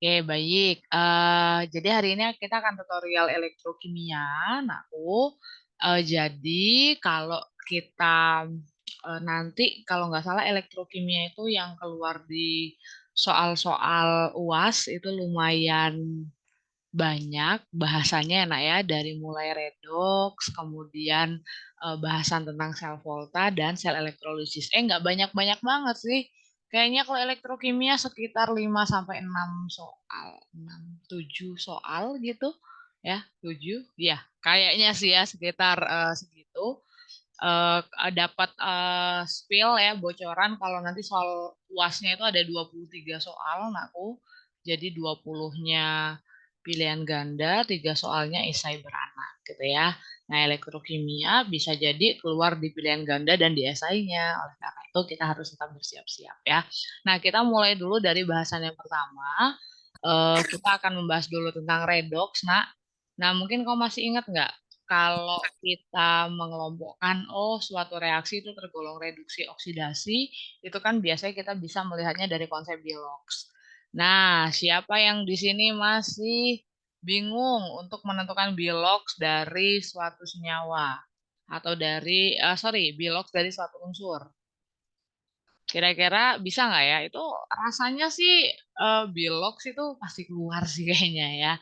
Oke, baik. Jadi hari ini kita akan tutorial elektrokimia. Nah, jadi kalau kita nanti kalau nggak salah elektrokimia itu yang keluar di soal-soal UAS itu lumayan banyak bahasanya enak ya dari mulai redox, kemudian bahasan tentang sel volta dan sel elektrolisis. Nggak banyak-banyak banget sih. Kayaknya kalau elektrokimia sekitar 5 sampai 6 soal, 6 7 soal gitu. Ya, 7. Ya, kayaknya sih ya sekitar segitu. Dapat spill ya bocoran kalau nanti soal UASnya itu ada 23 soal, nah aku jadi 20-nya pilihan ganda, 3 soalnya esai beranak gitu ya. Nah, elektrokimia bisa jadi keluar di pilihan ganda dan di esainya. Oleh karena itu kita harus tetap bersiap-siap ya. Nah, kita mulai dulu dari bahasan yang pertama. Kita akan membahas dulu tentang redox. Nah, mungkin kau masih ingat nggak kalau kita mengelompokkan, oh suatu reaksi itu tergolong reduksi oksidasi, itu kan biasanya kita bisa melihatnya dari konsep Bilox. Nah, siapa yang di sini masih bingung untuk menentukan Bilox dari suatu senyawa? Atau dari, Bilox dari suatu unsur? Kira-kira bisa nggak ya? Itu rasanya sih Bilox itu pasti keluar sih kayaknya ya.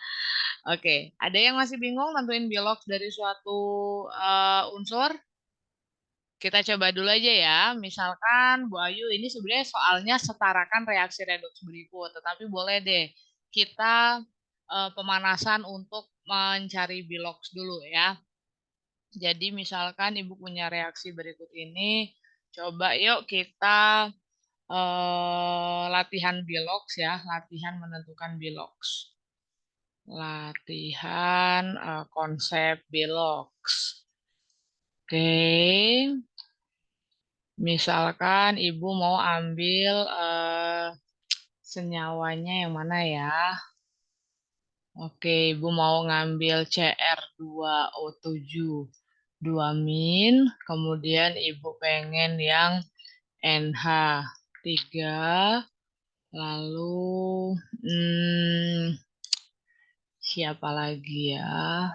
Oke, ada yang masih bingung nentuin Bilox dari suatu unsur? Kita coba dulu aja ya. Misalkan Bu Ayu ini sebenarnya soalnya setarakan reaksi redoks berikut, tetapi boleh deh kita pemanasan untuk mencari Bilox dulu ya. Jadi misalkan Ibu punya reaksi berikut ini, coba yuk kita latihan Bilox ya, latihan menentukan Bilox. Latihan konsep Bilox. Oke, misalkan Ibu mau ambil senyawanya yang mana ya? Oke, Ibu mau ngambil Cr2O7 2-min, kemudian Ibu pengen yang NH3, lalu siapa lagi ya?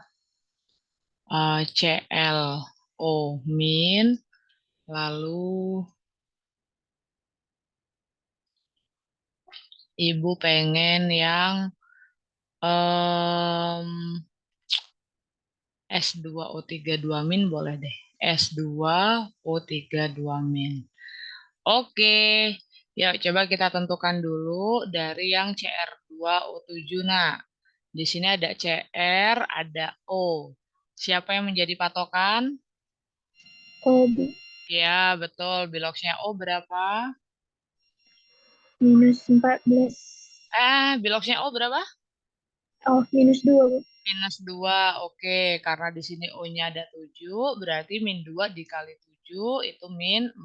ClO min, lalu Ibu pengen yang em, S2O3 2-min boleh deh. S2O3 2-min. Oke, ya coba kita tentukan dulu dari yang Cr2O7. Nah, di sini ada Cr, ada O. Siapa yang menjadi patokan? O, Bu. Ya, betul. Biloxnya O berapa? -14. Biloxnya O berapa? Oh, -2, Bu. -2. Oke, karena di sini O-nya ada 7, berarti -2 dikali 7 itu -14.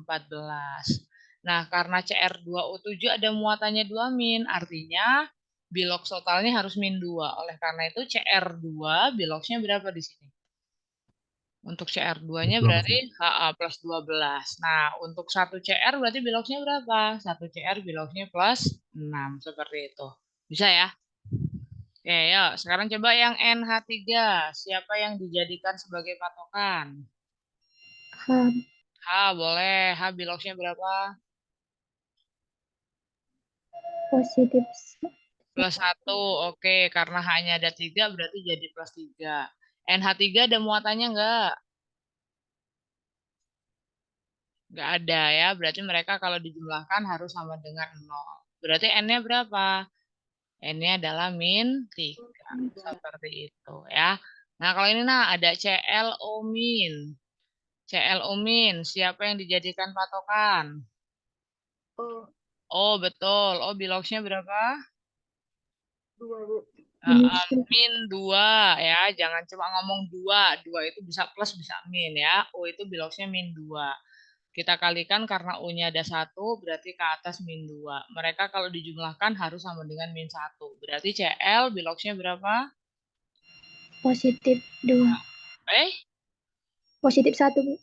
Nah, karena Cr2O7 ada muatannya 2-min, artinya bilox totalnya harus -2. Oleh karena itu Cr2 biloxnya berapa di sini? Untuk Cr2-nya berarti Ha plus 12. Nah, untuk 1 Cr berarti biloxnya berapa? 1 Cr biloxnya plus 6. Seperti itu. Bisa ya? Oke, yuk. Sekarang coba yang NH3. Siapa yang dijadikan sebagai patokan? H, H, boleh. H biloxnya berapa? positif. Plus 1. Oke, karena H-nya ada 3 berarti jadi plus 3. NH3 ada muatannya enggak? Enggak ada ya. Berarti mereka kalau dijumlahkan harus sama dengan 0. Berarti N-nya berapa? N-nya adalah -3. Seperti itu ya. Nah, kalau ini ada ClO min. ClO min, siapa yang dijadikan patokan? O, Oh, betul. Oh, biloxnya berapa? 2, Bu. -2. -2 ya. Jangan cuma ngomong 2. 2 itu bisa plus, bisa min ya. Oh, itu biloxnya -2. Kita kalikan karena U-nya ada 1, berarti ke atas -2. Mereka kalau dijumlahkan harus sama dengan -1. Berarti Cl biloxnya berapa? Positif 2. Eh? Positif 1, Bu.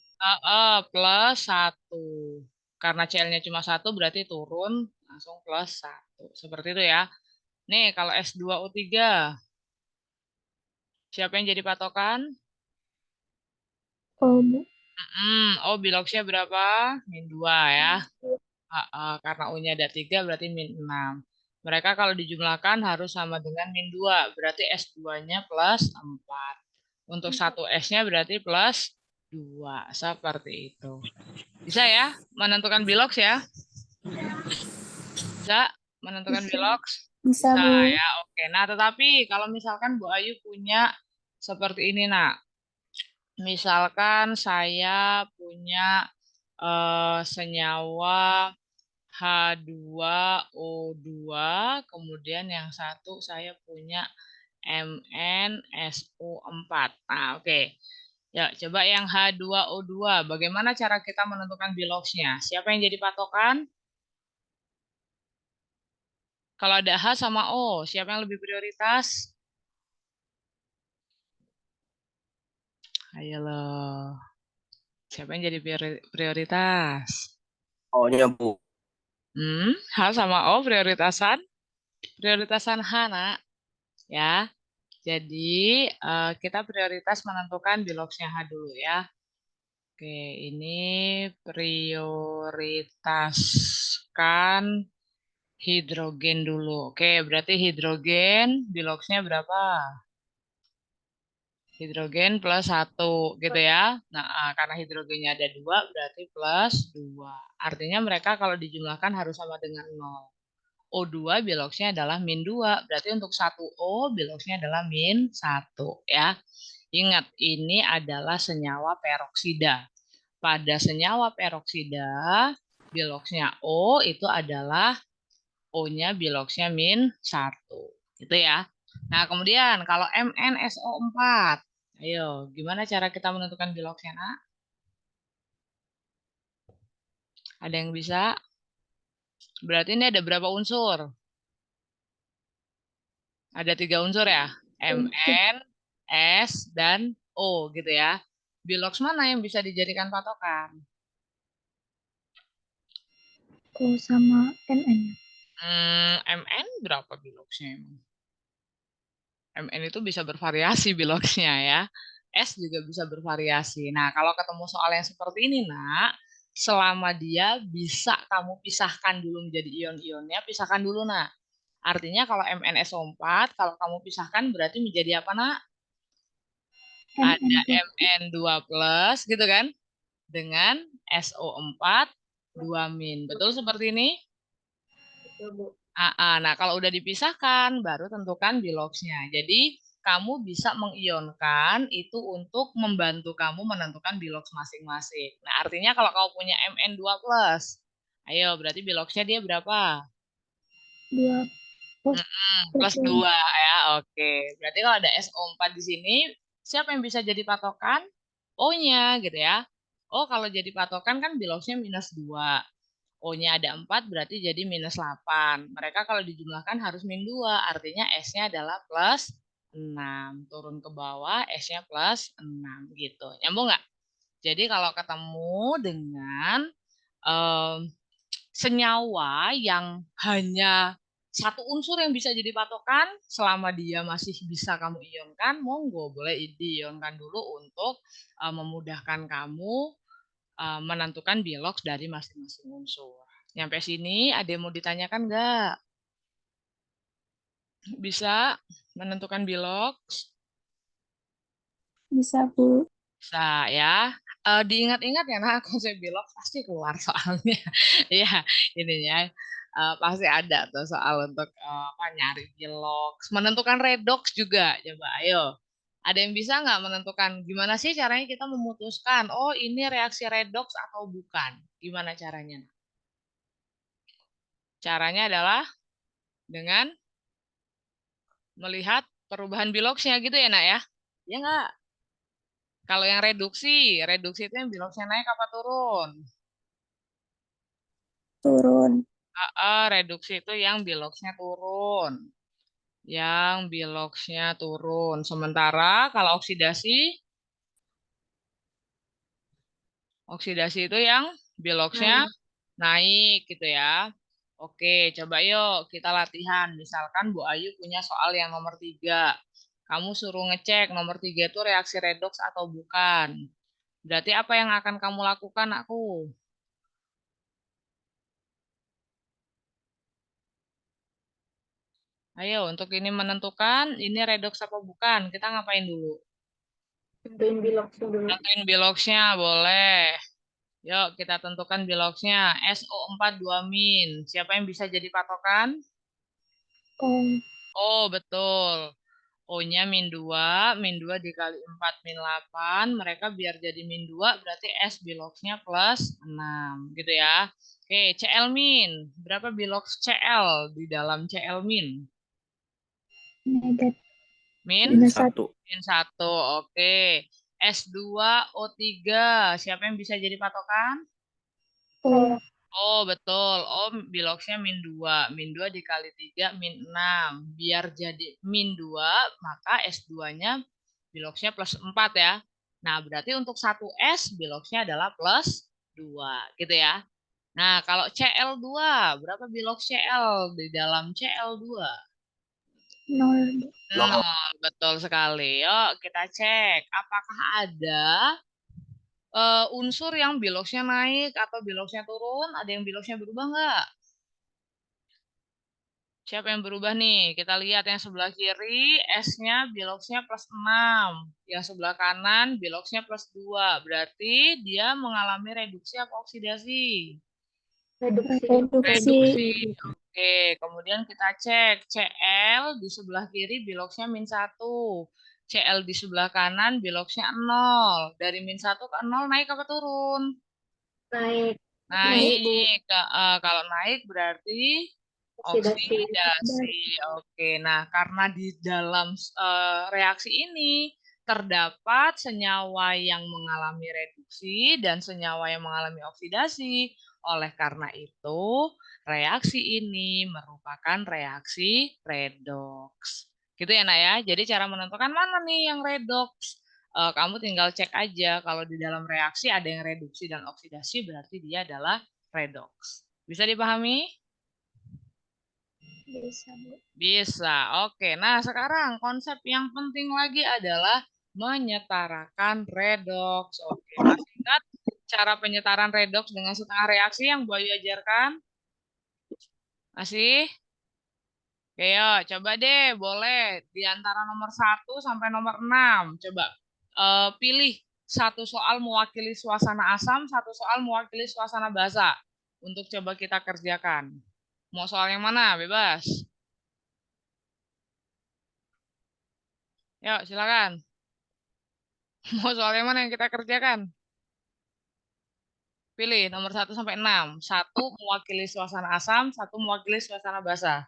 Plus 1. Karena Cl-nya cuma 1 berarti turun langsung plus 1. Seperti itu ya. Nih, kalau S2O3, siapa yang jadi patokan? Oh, Bu. Oh, biloxnya berapa? Min 2 ya. Karena U-nya ada 3 berarti min 6. Mereka kalau dijumlahkan harus sama dengan min 2. Berarti S2-nya plus 4. Untuk satu S-nya berarti plus 2. Seperti itu. Bisa ya menentukan bilox ya? Bisa menentukan Bisa. bilox? Bisa, Bisa Bu. ya, oke. Nah, tetapi kalau misalkan Bu Ayu punya seperti ini, nak. Misalkan saya punya senyawa H2O2, kemudian yang satu saya punya MnSO4. Nah, oke. Ya, coba yang H2O2. Bagaimana cara kita menentukan biloxnya? Siapa yang jadi patokan? Kalau ada H sama O, siapa yang lebih prioritas? Ayo loh. Siapa yang jadi prioritas? O-nya, Bu. H sama O prioritasan? Prioritasan H, nak. Ya. Jadi, kita prioritas menentukan biloxnya H dulu ya. Oke, ini prioritaskan hidrogen dulu. Oke, berarti hidrogen biloxnya berapa? Hidrogen plus 1 gitu ya. Nah, karena hidrogennya ada 2 berarti plus 2. Artinya mereka kalau dijumlahkan harus sama dengan 0. O2 biloxnya adalah min 2. Berarti untuk 1O biloxnya adalah min 1 ya. Ingat, ini adalah senyawa peroksida. Pada senyawa peroksida, biloxnya O itu adalah O-nya biloxnya min 1. Gitu ya. Nah, kemudian kalau MnSO4. Ayo, gimana cara kita menentukan biloxnya, nak? Ada yang bisa? Berarti ini ada berapa unsur? Ada 3 unsur ya? Mn, S, dan O gitu ya. Bilox mana yang bisa dijadikan patokan? O sama NN. Mn berapa biloxnya emang? Mn itu bisa bervariasi biloxnya ya. S juga bisa bervariasi. Nah, kalau ketemu soal yang seperti ini, nak, selama dia bisa kamu pisahkan dulu menjadi ion-ionnya, pisahkan dulu, nak. Artinya kalau MnSO4, kalau kamu pisahkan berarti menjadi apa, nak? Ada NN2. Mn2 plus gitu kan? Dengan SO4 2 min. Betul seperti ini? Nah, kalau udah dipisahkan, baru tentukan biloxnya. Jadi, kamu bisa mengionkan itu untuk membantu kamu menentukan bilox masing-masing. Nah, artinya kalau kamu punya Mn2 plus, ayo berarti biloxnya dia berapa? 2 pos Plus oke. 2 ya, oke. Berarti kalau ada SO4 di sini, siapa yang bisa jadi patokan? O-nya gitu ya. Oh, kalau jadi patokan kan biloxnya minus 2. O-nya ada 4 berarti jadi minus 8. Mereka kalau dijumlahkan harus min 2. Artinya S-nya adalah plus 6. Turun ke bawah S-nya plus 6 gitu. Nyambung nggak? Jadi kalau ketemu dengan em, senyawa yang hanya satu unsur yang bisa jadi patokan, selama dia masih bisa kamu ionkan, monggo boleh diionkan dulu untuk memudahkan kamu menentukan bilox dari masing-masing unsur. Nyampe sini ada yang mau ditanyakan nggak? Bisa menentukan bilox? Bisa, Bu. Bisa ya. Diingat-ingat ya, nah konsep bilox pasti keluar soalnya. Ya, ininya pasti ada tuh soal untuk apa nyari bilox. Menentukan redox juga. Coba, ayo. Ada yang bisa nggak menentukan gimana sih caranya kita memutuskan, oh ini reaksi redox atau bukan? Gimana caranya? Caranya adalah dengan melihat perubahan biloxnya gitu ya, nak ya? Ya nggak? Kalau yang reduksi itu yang biloxnya naik apa turun? Turun. Reduksi itu yang biloxnya turun. Yang biloxnya turun. Sementara kalau oksidasi itu yang biloxnya naik gitu ya. Oke, coba yuk kita latihan. Misalkan Bu Ayu punya soal yang nomor 3. Kamu suruh ngecek nomor 3 itu reaksi redoks atau bukan. Berarti apa yang akan kamu lakukan, aku? Ayo, untuk ini menentukan ini redoks apa bukan. Kita ngapain dulu? Tentuin biloxnya dulu. Tentuin biloksnya, boleh. Yuk, kita tentukan biloksnya. SO4 2-min. Siapa yang bisa jadi patokan? Oh, Oh, betul. O-nya -2, -2 dikali 4 -8, mereka biar jadi -2, berarti S biloksnya +6, gitu ya. Oke, Cl min, berapa biloks Cl di dalam Cl min? negatif. Min? Minus 1. -1, oke. S2O3, siapa yang bisa jadi patokan? Oh, Oh, betul. Oh, biloksnya -2. -2 dikali 3, -6. Biar jadi -2, maka S2-nya biloksnya +4 ya. Nah, berarti untuk 1S biloksnya adalah +2. Gitu ya. Nah, kalau Cl2, berapa biloks Cl di dalam Cl2? 0. 0, betul sekali. Yuk, kita cek. Apakah ada unsur yang biloksnya naik atau biloksnya turun? Ada yang biloksnya berubah nggak? Siapa yang berubah nih? Kita lihat yang sebelah kiri, S-nya biloksnya +6. Yang sebelah kanan, biloksnya +2. Berarti dia mengalami reduksi apa oksidasi? Reduksi. Reduksi. Oke, kemudian kita cek. Cl di sebelah kiri biloksnya -1. Cl di sebelah kanan biloksnya 0. Dari -1 ke 0 naik apa turun? Naik. Naik. Kalau naik berarti Oksidasi. oksidasi. Oke, nah karena di dalam reaksi ini terdapat senyawa yang mengalami reduksi dan senyawa yang mengalami oksidasi. Oleh karena itu, reaksi ini merupakan reaksi redoks. Gitu ya, Nak ya. Jadi cara menentukan mana nih yang redoks? Kamu tinggal cek aja kalau di dalam reaksi ada yang reduksi dan oksidasi berarti dia adalah redoks. Bisa dipahami? Bisa, Bu. Bisa. Oke. Nah, sekarang konsep yang penting lagi adalah menyetarakan redoks. Oke. Masih ingat cara penyetaran redoks dengan setengah reaksi yang Bu Ayu ajarkan? Masih? Oke, yuk, coba deh, boleh di antara nomor 1 sampai nomor 6. Coba pilih satu soal mewakili suasana asam, satu soal mewakili suasana basa. Untuk coba kita kerjakan. Mau soal yang mana? Bebas. Yuk, silakan. Mau soal yang mana yang kita kerjakan? Pilih nomor 1 sampai 6. Satu mewakili suasana asam, satu mewakili suasana basa.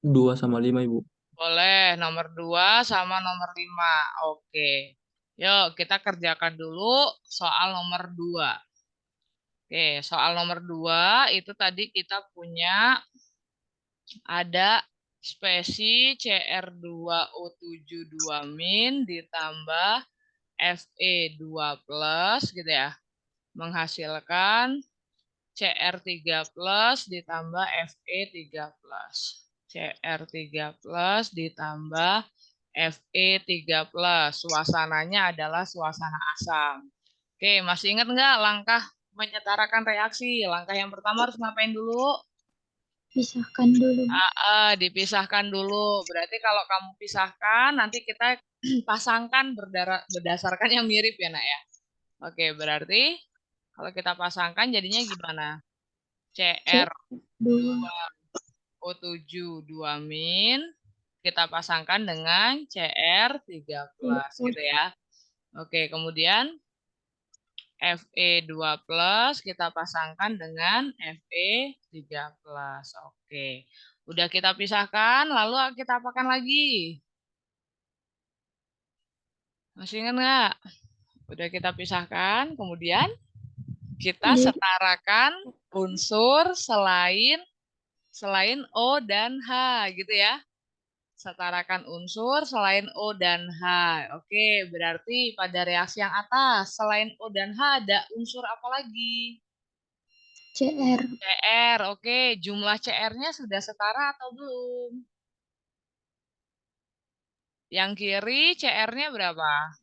2 sama 5, Ibu. Boleh, nomor 2 sama nomor 5. Oke. Yuk, kita kerjakan dulu soal nomor 2. Oke, soal nomor 2 itu tadi kita punya ada spesi Cr2O7 2- ditambah Fe2 plus gitu ya. Menghasilkan Cr3 plus ditambah Fe3 plus. Cr3 plus ditambah Fe3 plus. Suasananya adalah suasana asam. Oke, masih ingat nggak langkah menyetarakan reaksi? Langkah yang pertama harus ngapain dulu? Pisahkan dulu. Dipisahkan dulu. Berarti kalau kamu pisahkan, nanti kita pasangkan berdasarkan yang mirip ya, Nak ya. Oke, berarti kalau kita pasangkan jadinya gimana? Cr2O7 2- kita pasangkan dengan Cr3 plus gitu ya. Oke, kemudian Fe2 plus kita pasangkan dengan Fe3 plus. Oke. Udah kita pisahkan, lalu kita apakan lagi? Masih ingat nggak? Udah kita pisahkan, kemudian kita setarakan unsur selain O dan H gitu ya. Setarakan unsur selain O dan H. Oke, berarti pada reaksi yang atas, selain O dan H ada unsur apa lagi? CR. CR, oke. Jumlah CR-nya sudah setara atau belum? Yang kiri CR-nya berapa?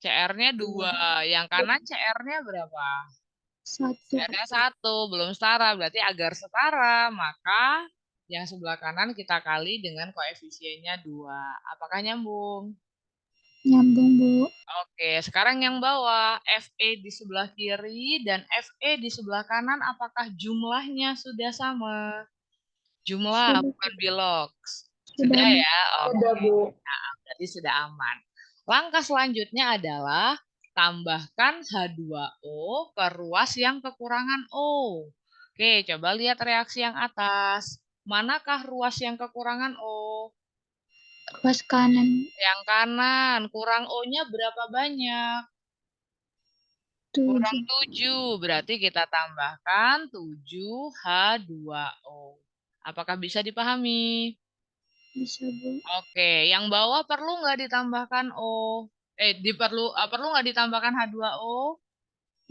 CR-nya 2. Yang kanan CR-nya berapa? 1. CR-nya 1. Belum setara. Berarti agar setara, maka yang sebelah kanan kita kali dengan koefisiennya 2. Apakah nyambung? Nyambung, Bu. Oke, sekarang yang bawah, FE di sebelah kiri dan FE di sebelah kanan, apakah jumlahnya sudah sama? Jumlah, Sudah. bukan biloks. Sudah, Sudah Bu. ya? Oke, Sudah, Bu. berarti sudah aman. Langkah selanjutnya adalah tambahkan H2O ke ruas yang kekurangan O. Oke, coba lihat reaksi yang atas. Manakah ruas yang kekurangan O? Ruas kanan. Yang kanan, kurang O-nya berapa banyak? Kurang 7. 7, berarti kita tambahkan 7H2O. Apakah bisa dipahami? Bisa, Bu. Oke, yang bawah perlu nggak ditambahkan O? Perlu nggak ditambahkan H2O?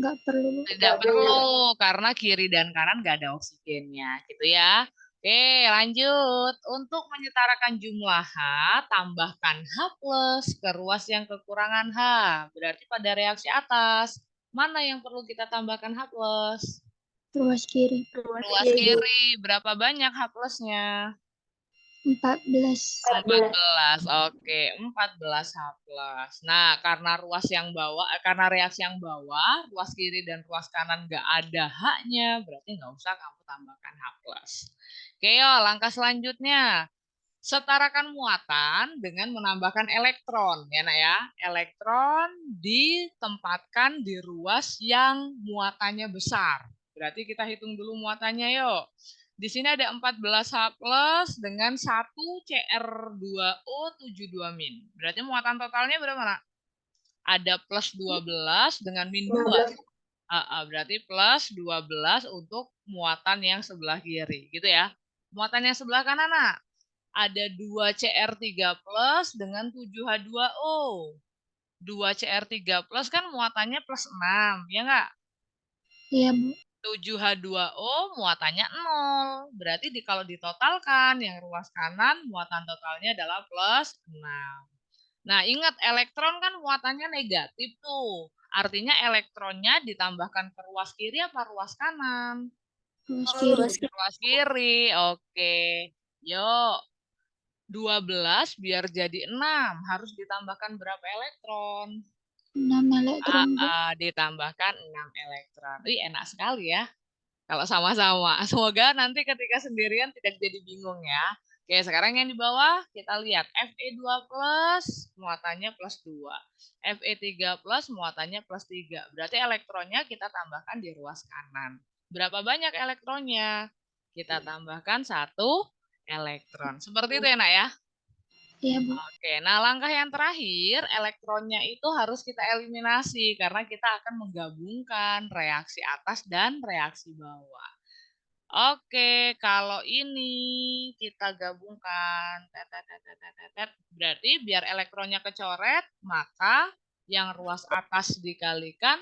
Nggak perlu, Bu. Tidak perlu, karena kiri dan kanan nggak ada oksigennya, gitu ya. Oke, lanjut. Untuk menyetarakan jumlah H, tambahkan H plus ke ruas yang kekurangan H. Berarti pada reaksi atas, mana yang perlu kita tambahkan H plus? Ruas kiri. Ruas kiri, berapa banyak H plusnya? 14. 14, oke, 14 H plus. Nah, karena karena reaksi yang bawah, ruas kiri dan ruas kanan nggak ada H-nya, berarti nggak usah kamu tambahkan H plus. Oke, yo, langkah selanjutnya. Setarakan muatan dengan menambahkan elektron, ya nak ya. Elektron ditempatkan di ruas yang muatannya besar. Berarti kita hitung dulu muatannya yuk. Di sini ada 14 H plus dengan 1 Cr2O 72 min. Berarti muatan totalnya berapa nak? Ada plus 12 dengan min 2. Berarti plus 12 untuk muatan yang sebelah kiri. Gitu ya. Muatan yang sebelah kanan nak? Ada 2 Cr3 plus dengan 7H2O. 2 Cr3 plus kan muatannya plus 6, ya enggak? Iya, Bu. 7H2O muatannya 0. Berarti kalau ditotalkan, yang ruas kanan muatan totalnya adalah plus 6. Nah, ingat elektron kan muatannya negatif tuh. Artinya elektronnya ditambahkan ke ruas kiri apa ruas kanan? Ruas kiri. Ruas kiri, oke. Yuk, 12 biar jadi 6. Harus ditambahkan berapa elektron? 6 elektron, Bu. Ditambahkan 6 elektron. Wih, enak sekali ya. Kalau sama-sama. Semoga nanti ketika sendirian tidak jadi bingung ya. Oke, sekarang yang di bawah kita lihat Fe2 plus muatannya plus 2. Fe3 plus muatannya plus 3. Berarti elektronnya kita tambahkan di ruas kanan. Berapa banyak elektronnya? Kita tambahkan 1 elektron. Seperti itu enak ya. Iya, Bu. Oke, nah langkah yang terakhir, elektronnya itu harus kita eliminasi karena kita akan menggabungkan reaksi atas dan reaksi bawah. Oke, kalau ini kita gabungkan, berarti biar elektronnya kecoret, maka yang ruas atas dikalikan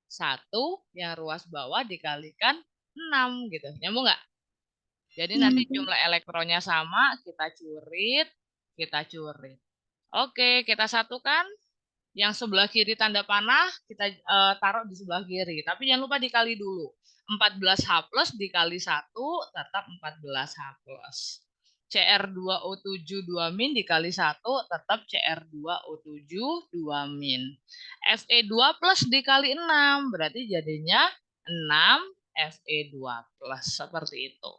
1, yang ruas bawah dikalikan 6 gitu. Nyambung nggak? Jadi nanti jumlah elektronnya sama, kita curit. Oke, kita satukan. Yang sebelah kiri tanda panah, kita taruh di sebelah kiri. Tapi jangan lupa dikali dulu. 14H plus dikali 1, tetap 14H plus. Cr2O7 2 min dikali 1, tetap Cr2O7 2 min. Fe2 plus dikali 6, berarti jadinya 6 Fe2 plus. Seperti itu.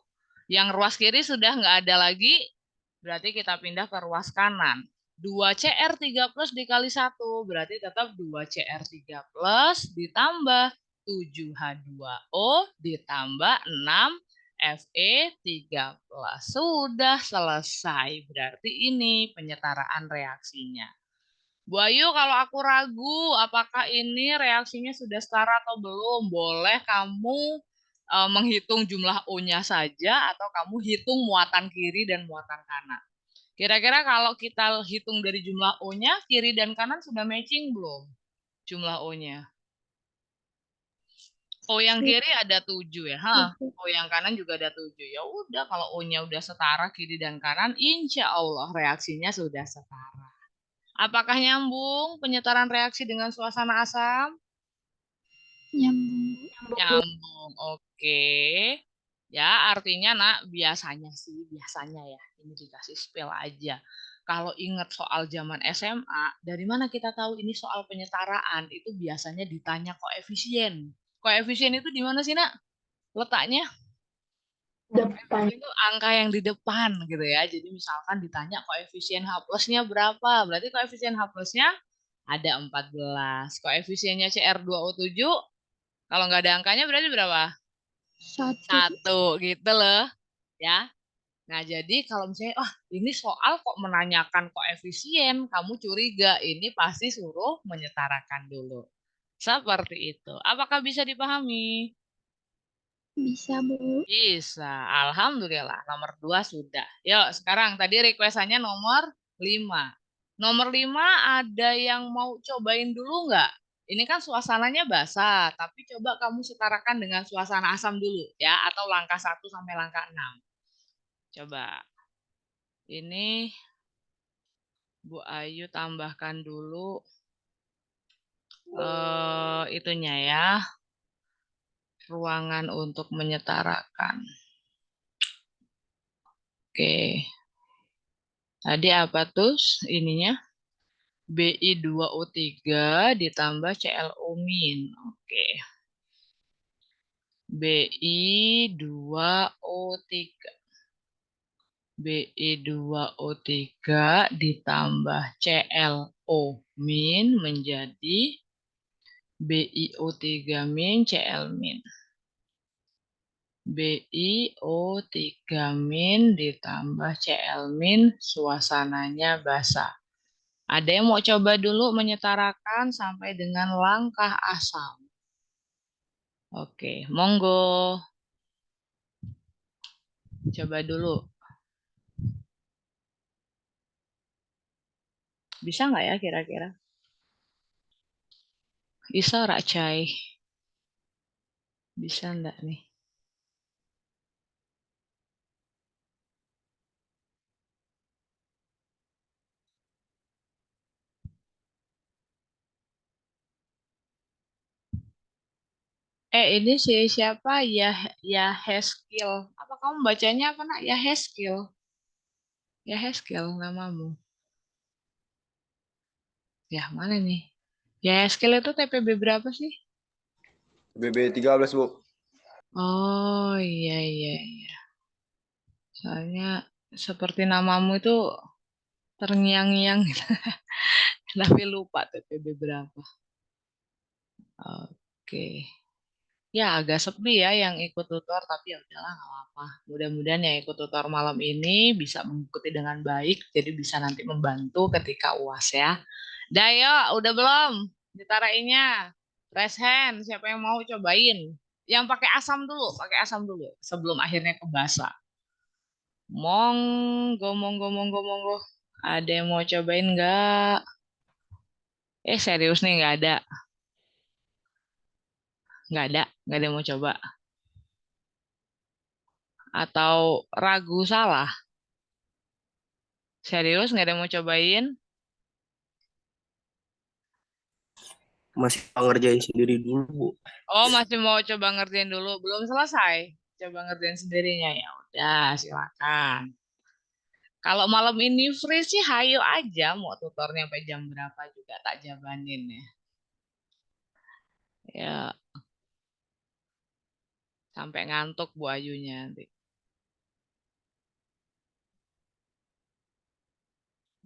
Yang ruas kiri sudah nggak ada lagi, berarti kita pindah ke ruas kanan. 2Cr3 plus dikali 1, berarti tetap 2Cr3 plus ditambah 7H2O ditambah 6 Fe3 plus. Sudah selesai. Berarti ini penyetaraan reaksinya. Bu Ayu, kalau aku ragu apakah ini reaksinya sudah setara atau belum, boleh kamu menghitung jumlah O-nya saja atau kamu hitung muatan kiri dan muatan kanan. Kira-kira kalau kita hitung dari jumlah O-nya, kiri dan kanan sudah matching belum? Jumlah O-nya. O yang Iya, kiri ada 7 ya. Bu. O yang kanan juga ada 7. Ya udah, kalau O-nya udah setara kiri dan kanan, insya Allah reaksinya sudah setara. Apakah nyambung penyetaran reaksi dengan suasana asam? Nyambung, Bu. Nyambung. Oke. Ya, artinya nak, biasanya ya, ini dikasih spell aja. Kalau ingat soal zaman SMA, dari mana kita tahu ini soal penyetaraan? Itu biasanya ditanya koefisien. Koefisien itu di mana sih, nak? Letaknya? Depan. Itu angka yang di depan gitu ya. Jadi misalkan ditanya koefisien H plusnya berapa? Berarti koefisien H plusnya ada 14. Koefisiennya Cr2O7, kalau nggak ada angkanya berarti berapa? 1, Bu. 1 gitu loh ya. Nah, jadi kalau misalnya, ini soal kok menanyakan koefisien, kamu curiga, ini pasti suruh menyetarakan dulu. Seperti itu. Apakah bisa dipahami? Bisa, Bu. Bisa. Alhamdulillah. Nomor 2 sudah. Yuk, sekarang tadi requestannya nomor 5. Nomor 5 ada yang mau cobain dulu nggak? Ini kan suasananya basah, tapi coba kamu setarakan dengan suasana asam dulu ya, atau langkah 1 sampai langkah 6. Coba. Ini Bu Ayu tambahkan dulu itunya ya, ruangan untuk menyetarakan. Oke. Tadi apa tuh ininya? Bi2O3 ditambah ClO min. Oke. Bi2O3. Bi2O3 ditambah ClO min menjadi BiO3 min Cl min. BiO3 min ditambah Cl min, suasananya basah. Ada yang mau coba dulu menyetarakan sampai dengan langkah asam? Oke, monggo. Coba dulu. Bisa nggak ya kira-kira? Bisa nggak, Cai? Bisa nggak nih? Ini sih siapa? Ya Heskil. Apa kamu bacanya apa, nak? Ya Heskil. Ya Heskil namamu. Ya, mana nih? Ya Heskil itu TPB berapa sih? BB13, Bu. Oh, iya, iya, iya. Soalnya seperti namamu itu terngiang-ngiang gitu. Tapi lupa TPB berapa. Oke. Ya, agak sepi ya yang ikut tutor, tapi ya udahlah, nggak apa-apa. Mudah-mudahan yang ikut tutor malam ini bisa mengikuti dengan baik, jadi bisa nanti membantu ketika UAS ya. Dayo, udah belum? Ditarainnya. Raise hand, siapa yang mau cobain? Yang pakai asam dulu, sebelum akhirnya ke basa. Monggo, monggo, monggo, monggo. Ada yang mau cobain nggak? Serius nih, nggak ada. Nggak ada yang mau coba. Atau ragu salah? Serius, nggak ada yang mau cobain? Masih ngerjain sendiri dulu, Bu. Oh, masih mau coba ngerjain dulu. Belum selesai. Coba ngerjain sendirinya. Ya udah, silakan. Kalau malam ini free sih, hayo aja. Mau tutornya sampai jam berapa juga tak jabanin ya. Ya, sampai ngantuk Bu Ayunya nanti.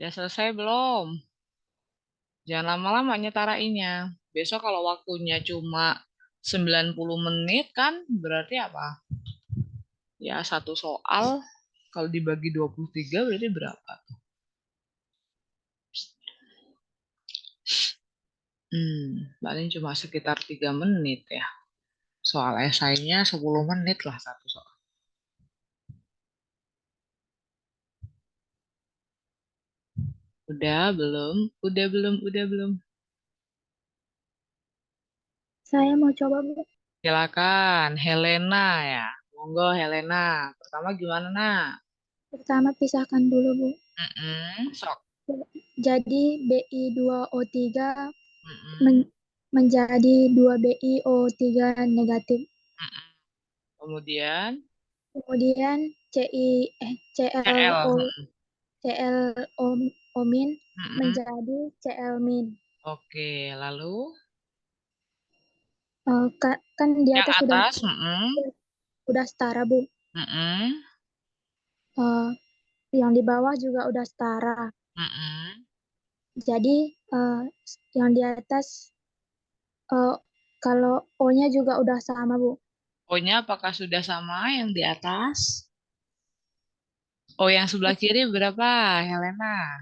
Udah selesai belum? Jangan lama-lama nyetarainnya. Besok kalau waktunya cuma 90 menit kan berarti apa? Ya, satu soal kalau dibagi 23 berarti berapa? Paling cuma sekitar 3 menit ya. Soal esainya 10 menit lah satu soal. Udah belum? Udah belum? Saya mau coba, Bu. Silakan, Helena ya. Monggo Helena. Pertama gimana, Nak? Pertama pisahkan dulu, Bu. Sok. Jadi Bi2O3 Mm-mm. menjadi 2BiO3 negatif. Mm-mm. Kemudian Kemudian CL. ClO ClO min Mm-mm. menjadi Cl min. Oke, lalu Kan di yang atas atas. udah setara, Bu. Mm-mm. Eh, yang di bawah juga udah setara. Mm-mm. Jadi yang di atas kalau O-nya juga udah sama, Bu. O-nya apakah sudah sama yang di atas? O yang sebelah kiri berapa, Helena?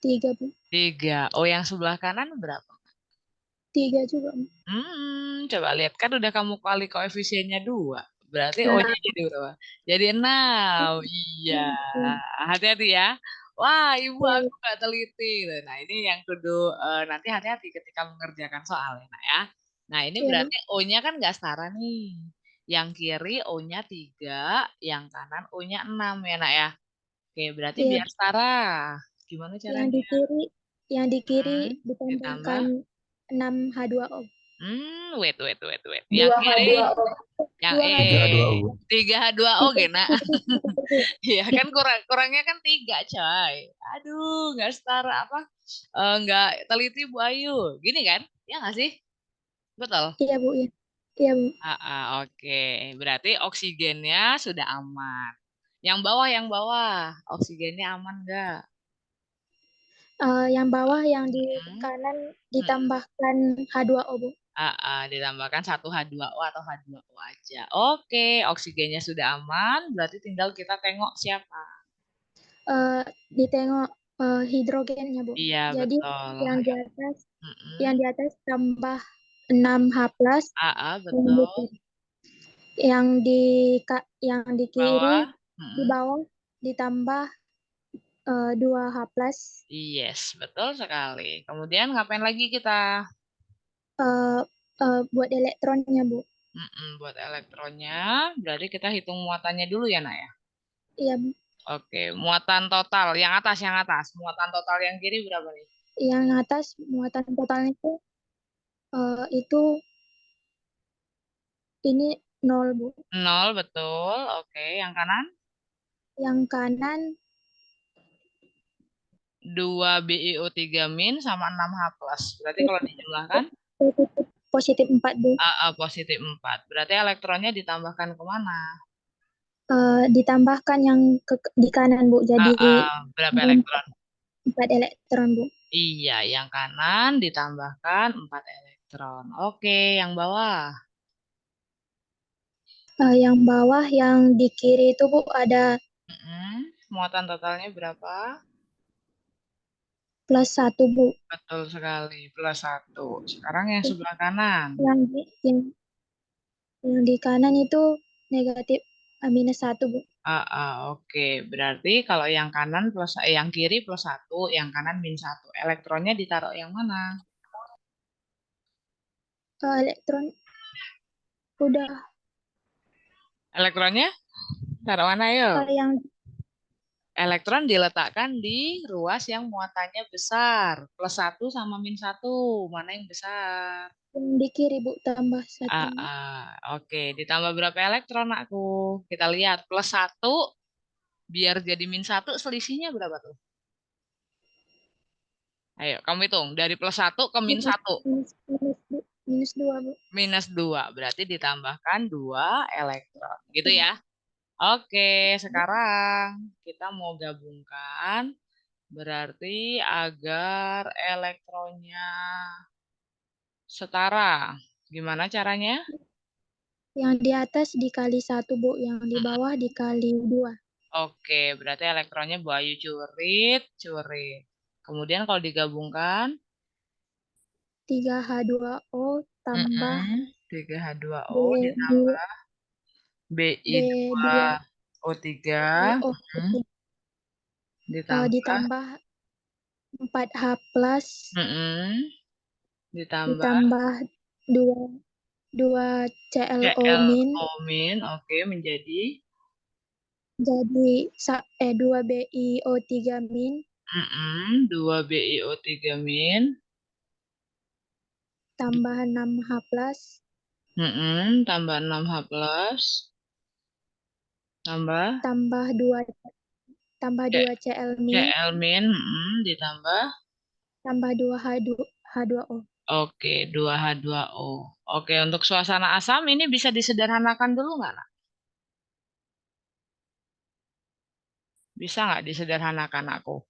3, Bu. 3. O yang sebelah kanan berapa? 3 juga, Bu. Coba lihat kan udah kamu kali koefisiennya 2. Berarti O-nya Nah, jadi berapa? Jadi 6. Iya. Hati-hati ya. Wah, ibu iya, aku Bu. gak teliti. Nah, ini yang kudu nanti hati-hati ketika mengerjakan soal ya, Nak ya. Nah, ini Iya, Bu. berarti O-nya kan gak setara nih. Yang kiri O-nya 3, yang kanan O-nya 6 ya, Nak ya. Oke, berarti Iya, biar setara. Gimana yang di caranya? kiri yang di kiri Ditambah. ditambahkan 6H2O. Wait. Yang kiri, yang 2H2O. 3H2O gena. Itu, Iya kan kurangnya kan 3 coy. Aduh, nggak setara apa? Nggak teliti Bu Ayu. Gini kan? Ya nggak sih? Betul. Iya, Bu. Iya, iya, Bu. Oke. Berarti oksigennya sudah aman. Yang bawah, oksigennya aman nggak? Yang bawah yang di Hmm. kanan ditambahkan H2O, Bu. Ditambahkan 1H2O atau H2O aja. Oke, oksigennya sudah aman, berarti tinggal kita tengok siapa. Ditengok hidrogennya, Bu. Iya, Jadi betul. yang di atas Mm-mm. yang di atas tambah 6H plus, Betul. yang di yang di kiri Bawah. di bawah ditambah 2H plus. Yes, betul sekali. Kemudian ngapain lagi kita? Buat elektronnya, Bu. Buat elektronnya, berarti kita hitung muatannya dulu ya, Nak ya. Iya, Bu. Oke, muatan total. Yang atas. Muatan total yang kiri berapa nih? Yang atas muatan totalnya itu ini 0, Bu. 0, betul. Oke, yang kanan? Yang kanan 2BiO3 min sama 6H plus. Berarti kalau dijumlahkan positif 4, Bu. positif 4. Berarti elektronnya ditambahkan kemana? Ditambahkan yang di kanan, Bu. Jadi Berapa elektron? 4 elektron, Bu. Iya, yang kanan ditambahkan 4 elektron. Oke, yang bawah. Yang bawah yang di kiri itu, Bu, ada Muatan totalnya berapa? plus 1, Bu. Betul sekali, plus 1. Sekarang yang sebelah kanan. Yang di kanan itu negatif minus 1, Bu. Oke. Berarti kalau yang kanan yang kiri plus 1, yang kanan min 1. Elektronnya ditaruh yang mana? Elektron udah Elektronnya taruh mana yuk? yang Elektron diletakkan di ruas yang muatannya besar. Plus 1 sama min 1. Mana yang besar? di kiri, Bu, tambah 1. Oke. Ditambah berapa elektron aku? Kita lihat. Plus 1 biar jadi min 1 selisihnya berapa tuh? Ayo, kamu hitung. Dari plus 1 ke min 1. Minus 2, Bu. Minus 2. Berarti ditambahkan 2 elektron. Gitu ya. Oke, sekarang kita mau gabungkan. Berarti agar elektronnya setara. Gimana caranya? Yang di atas dikali 1, Bu. Yang di bawah dikali 2. Oke, berarti elektronnya Bu Ayu curit. Kemudian kalau digabungkan 3H2O tambah 3H2O B2 ditambah Bi2O3 ditambah 4H plus ditambah ditambah 2 2 CLO min CLO min, oke, menjadi jadi 2 BiO3 min 2 BiO3 min tambah 6H plus tambah 6H plus tambah 2 Cl min Cl min ditambah tambah 2 H2O. oke 2H2O. Oke, untuk suasana asam ini bisa disederhanakan dulu nggak, Nak? Bisa nggak disederhanakan aku?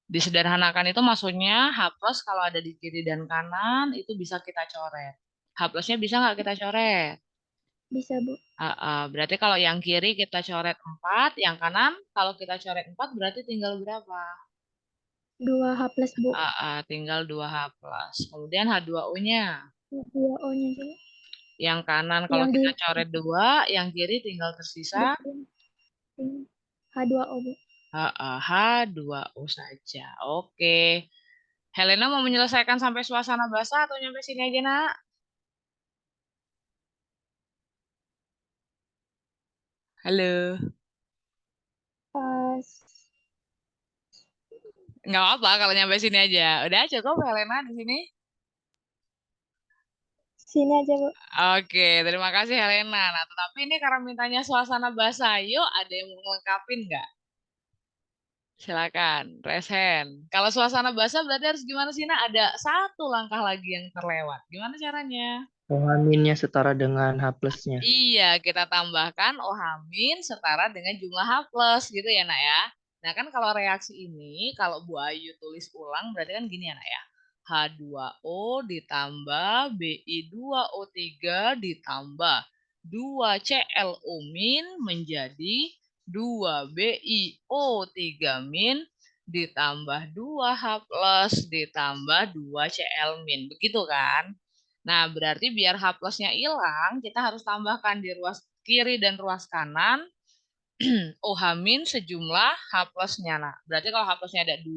Disederhanakan itu maksudnya H plus kalau ada di kiri dan kanan itu bisa kita coret. H plusnya bisa nggak kita coret? Bisa, Bu. Berarti kalau yang kiri kita coret 4, yang kanan kalau kita coret 4 berarti tinggal berapa? 2H plus, Bu. Tinggal 2H plus. Kemudian H2O-nya. H2O-nya juga. Yang kanan kalau kita coret 2, yang kiri tinggal tersisa H2O, Bu. H2O saja. Oke. Helena mau menyelesaikan sampai suasana basah atau nyampe sini aja, Nak? Halo. Nggak apa-apa kalau nyampe sini aja. Udah cukup Helena di sini? Sini aja, Bu. Oke, terima kasih Helena. Nah, tetapi ini karena mintanya suasana basah, yuk ada yang mau ngelengkapin nggak? Silakan, raise hand. Kalau suasana basah berarti harus gimana sih, Nak? Ada satu langkah lagi yang terlewat. Gimana caranya? OH minnya setara dengan H plusnya. Iya, kita tambahkan OH min setara dengan jumlah H plus gitu ya, Nak ya. Nah, kan kalau reaksi ini, kalau Bu Ayu tulis ulang berarti kan gini ya, Nak ya. H2O ditambah Bi2O3 ditambah 2 ClO min menjadi 2 BiO3 min ditambah 2 H plus ditambah 2 Cl min. Begitu kan? Nah, berarti biar H plusnya hilang, kita harus tambahkan di ruas kiri dan ruas kanan OH min sejumlah H plusnya. Nah, berarti kalau H plusnya ada 2,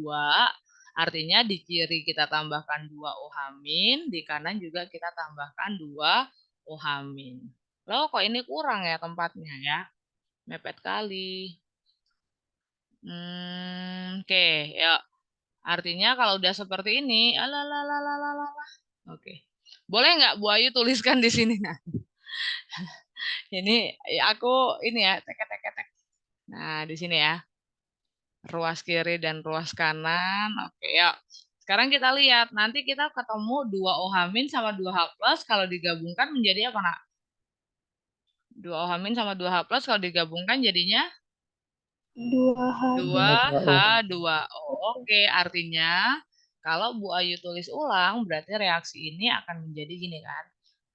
artinya di kiri kita tambahkan 2 OH min, di kanan juga kita tambahkan 2 OH min. Loh, kok ini kurang ya tempatnya ya? Mepet kali. Oke, ya. Artinya kalau udah seperti ini, Oke. Boleh nggak Bu Ayu tuliskan di sini? Nah, ini aku ini ya, tek. Nah, di sini ya. Ruas kiri dan ruas kanan. Oke, ya. Sekarang kita lihat, nanti kita ketemu 2 OH min sama 2 H plus, kalau digabungkan menjadi apa, Nak? 2 OH min sama 2 H plus kalau digabungkan jadinya 2H2O. Oke, artinya kalau Bu Ayu tulis ulang, berarti reaksi ini akan menjadi gini kan.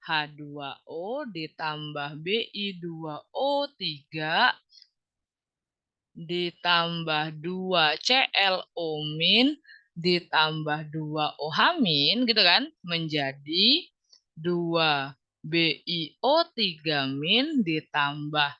H2O ditambah Bi2O3 ditambah 2 ClO min ditambah 2 OH min gitu kan, menjadi 2 BiO3 min ditambah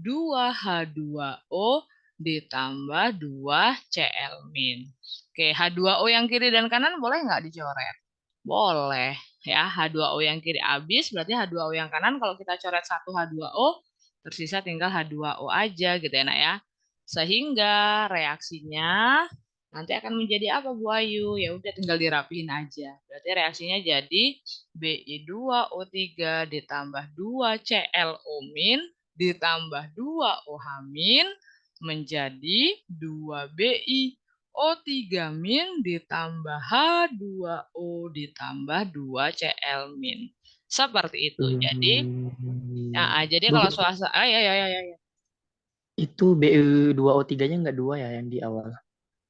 2 H2O ditambah 2 Cl min. Oke, H2O yang kiri dan kanan boleh nggak dicoret? Boleh ya. H2O yang kiri habis, berarti H2O yang kanan kalau kita coret 1 H2O, tersisa tinggal H2O aja gitu ya, Nak ya. Sehingga reaksinya nanti akan menjadi apa Bu Ayu? Ya udah tinggal dirapihin aja. Berarti reaksinya jadi Bi2O3 ditambah 2 ClO min ditambah 2 OH min menjadi 2 BiO3 min ditambah H2O ditambah 2 Cl min. Seperti itu. Jadi Bu, kalau suasana ya. itu Bi2O3-nya nggak 2 ya yang di awal?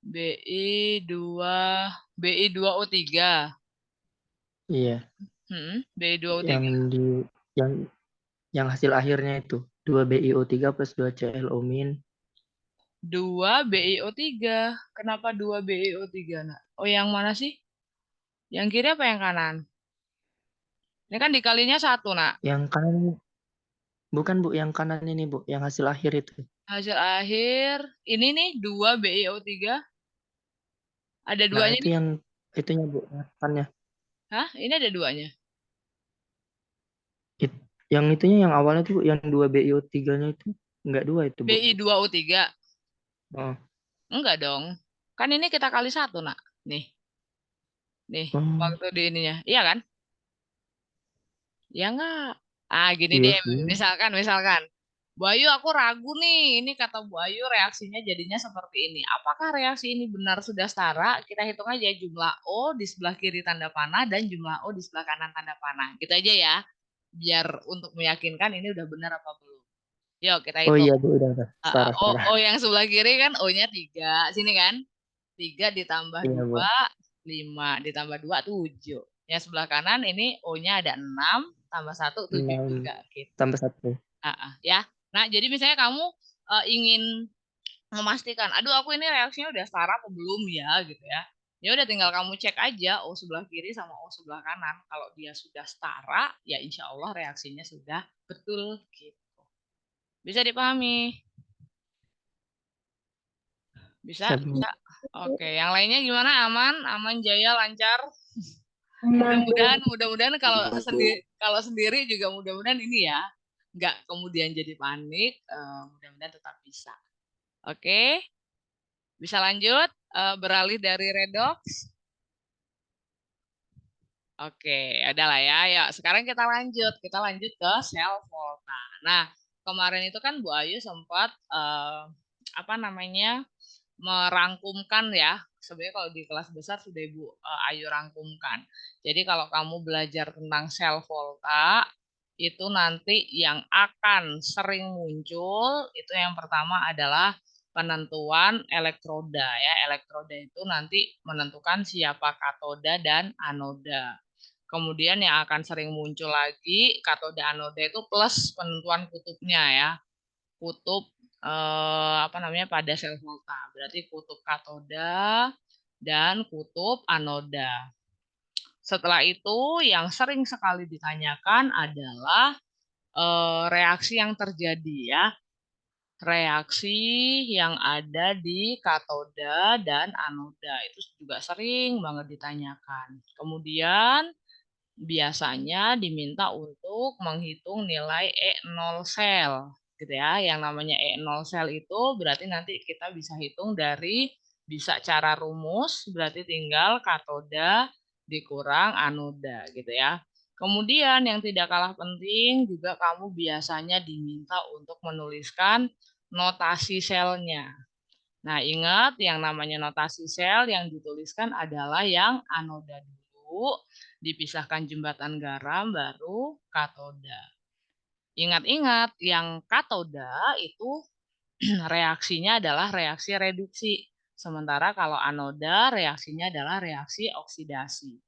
BI2O3. Iya, BI2O3. yang di yang hasil akhirnya itu 2 BiO3 plus 2 ClO min. 2 BiO3. Kenapa 2 BiO3, Nak? Oh, yang mana sih? Yang kiri apa yang kanan? Ini kan dikalinya 1, Nak. Yang kanan bukan Bu, yang kanan ini Bu, yang hasil akhir itu. Hasil akhir ini nih 2 BiO3. Ada Nah, duanya itu nih. yang itunya Bu, makannya. Hah? Ini ada duanya. Yang itunya yang awalnya tuh yang 2 BiO3-nya itu enggak 2 itu, Bu. BI2O3. Oh. Enggak dong. Kan ini kita kali 1, Nak. Nih. Nih, Oh, waktu di ininya. Iya kan? Ya enggak. Ah, gini iya deh. sih. Misalkan. Bu Ayu, aku ragu nih. Ini kata Bu Ayu reaksinya jadinya seperti ini. Apakah reaksi ini benar sudah setara? Kita hitung aja jumlah O di sebelah kiri tanda panah dan jumlah O di sebelah kanan tanda panah. Gitu aja ya. Biar untuk meyakinkan ini udah benar apa belum. Yuk, kita Oh hitung. iya, Bu, udah. Setara, setara. O yang sebelah kiri kan O-nya 3. Sini kan? 3 ditambah Iya, Bu. 2, 5. Ditambah 2, 7. Yang sebelah kanan ini O-nya ada 6, tambah 1, 7 6 juga. Gitu. tambah 1. Ya. Nah, jadi misalnya kamu ingin memastikan, aduh aku ini reaksinya udah setara apa belum ya, gitu ya. Ya udah tinggal kamu cek aja O sebelah kiri sama O sebelah kanan. Kalau dia sudah setara, ya insya Allah reaksinya sudah betul gitu. Bisa dipahami? Bisa, Bu. bisa. Oke, yang lainnya gimana? Aman, aman, jaya, lancar. Aman, Bu. Mudah-mudahan kalau sendiri juga mudah-mudahan ini ya, nggak kemudian jadi panik. Mudah-mudahan tetap bisa. Oke, bisa lanjut. Beralih dari redox. Oke, adalah ya. Ya, sekarang kita lanjut. Kita lanjut ke sel volta. Nah, kemarin itu kan Bu Ayu sempat apa namanya? Merangkumkan ya. Sebenarnya kalau di kelas besar sudah Ibu Ayu rangkumkan. Jadi kalau kamu belajar tentang sel volta, itu nanti yang akan sering muncul itu yang pertama adalah penentuan elektroda ya. Elektroda itu nanti menentukan siapa katoda dan anoda. Kemudian yang akan sering muncul lagi katoda anoda itu plus penentuan kutubnya ya. Kutub apa namanya pada sel volta. Berarti kutub katoda dan kutub anoda. Setelah itu yang sering sekali ditanyakan adalah reaksi yang terjadi ya. Reaksi yang ada di katoda dan anoda itu juga sering banget ditanyakan. Kemudian biasanya diminta untuk menghitung nilai E0 sel gitu ya. Yang namanya E0 sel itu berarti nanti kita bisa hitung dari bisa cara rumus berarti tinggal katoda dikurang anoda gitu ya. Kemudian yang tidak kalah penting juga kamu biasanya diminta untuk menuliskan notasi selnya. Nah, ingat yang namanya notasi sel yang dituliskan adalah yang anoda dulu, dipisahkan jembatan garam, baru katoda. Ingat-ingat, yang katoda itu reaksinya adalah reaksi reduksi. Sementara kalau anoda reaksinya adalah reaksi oksidasi.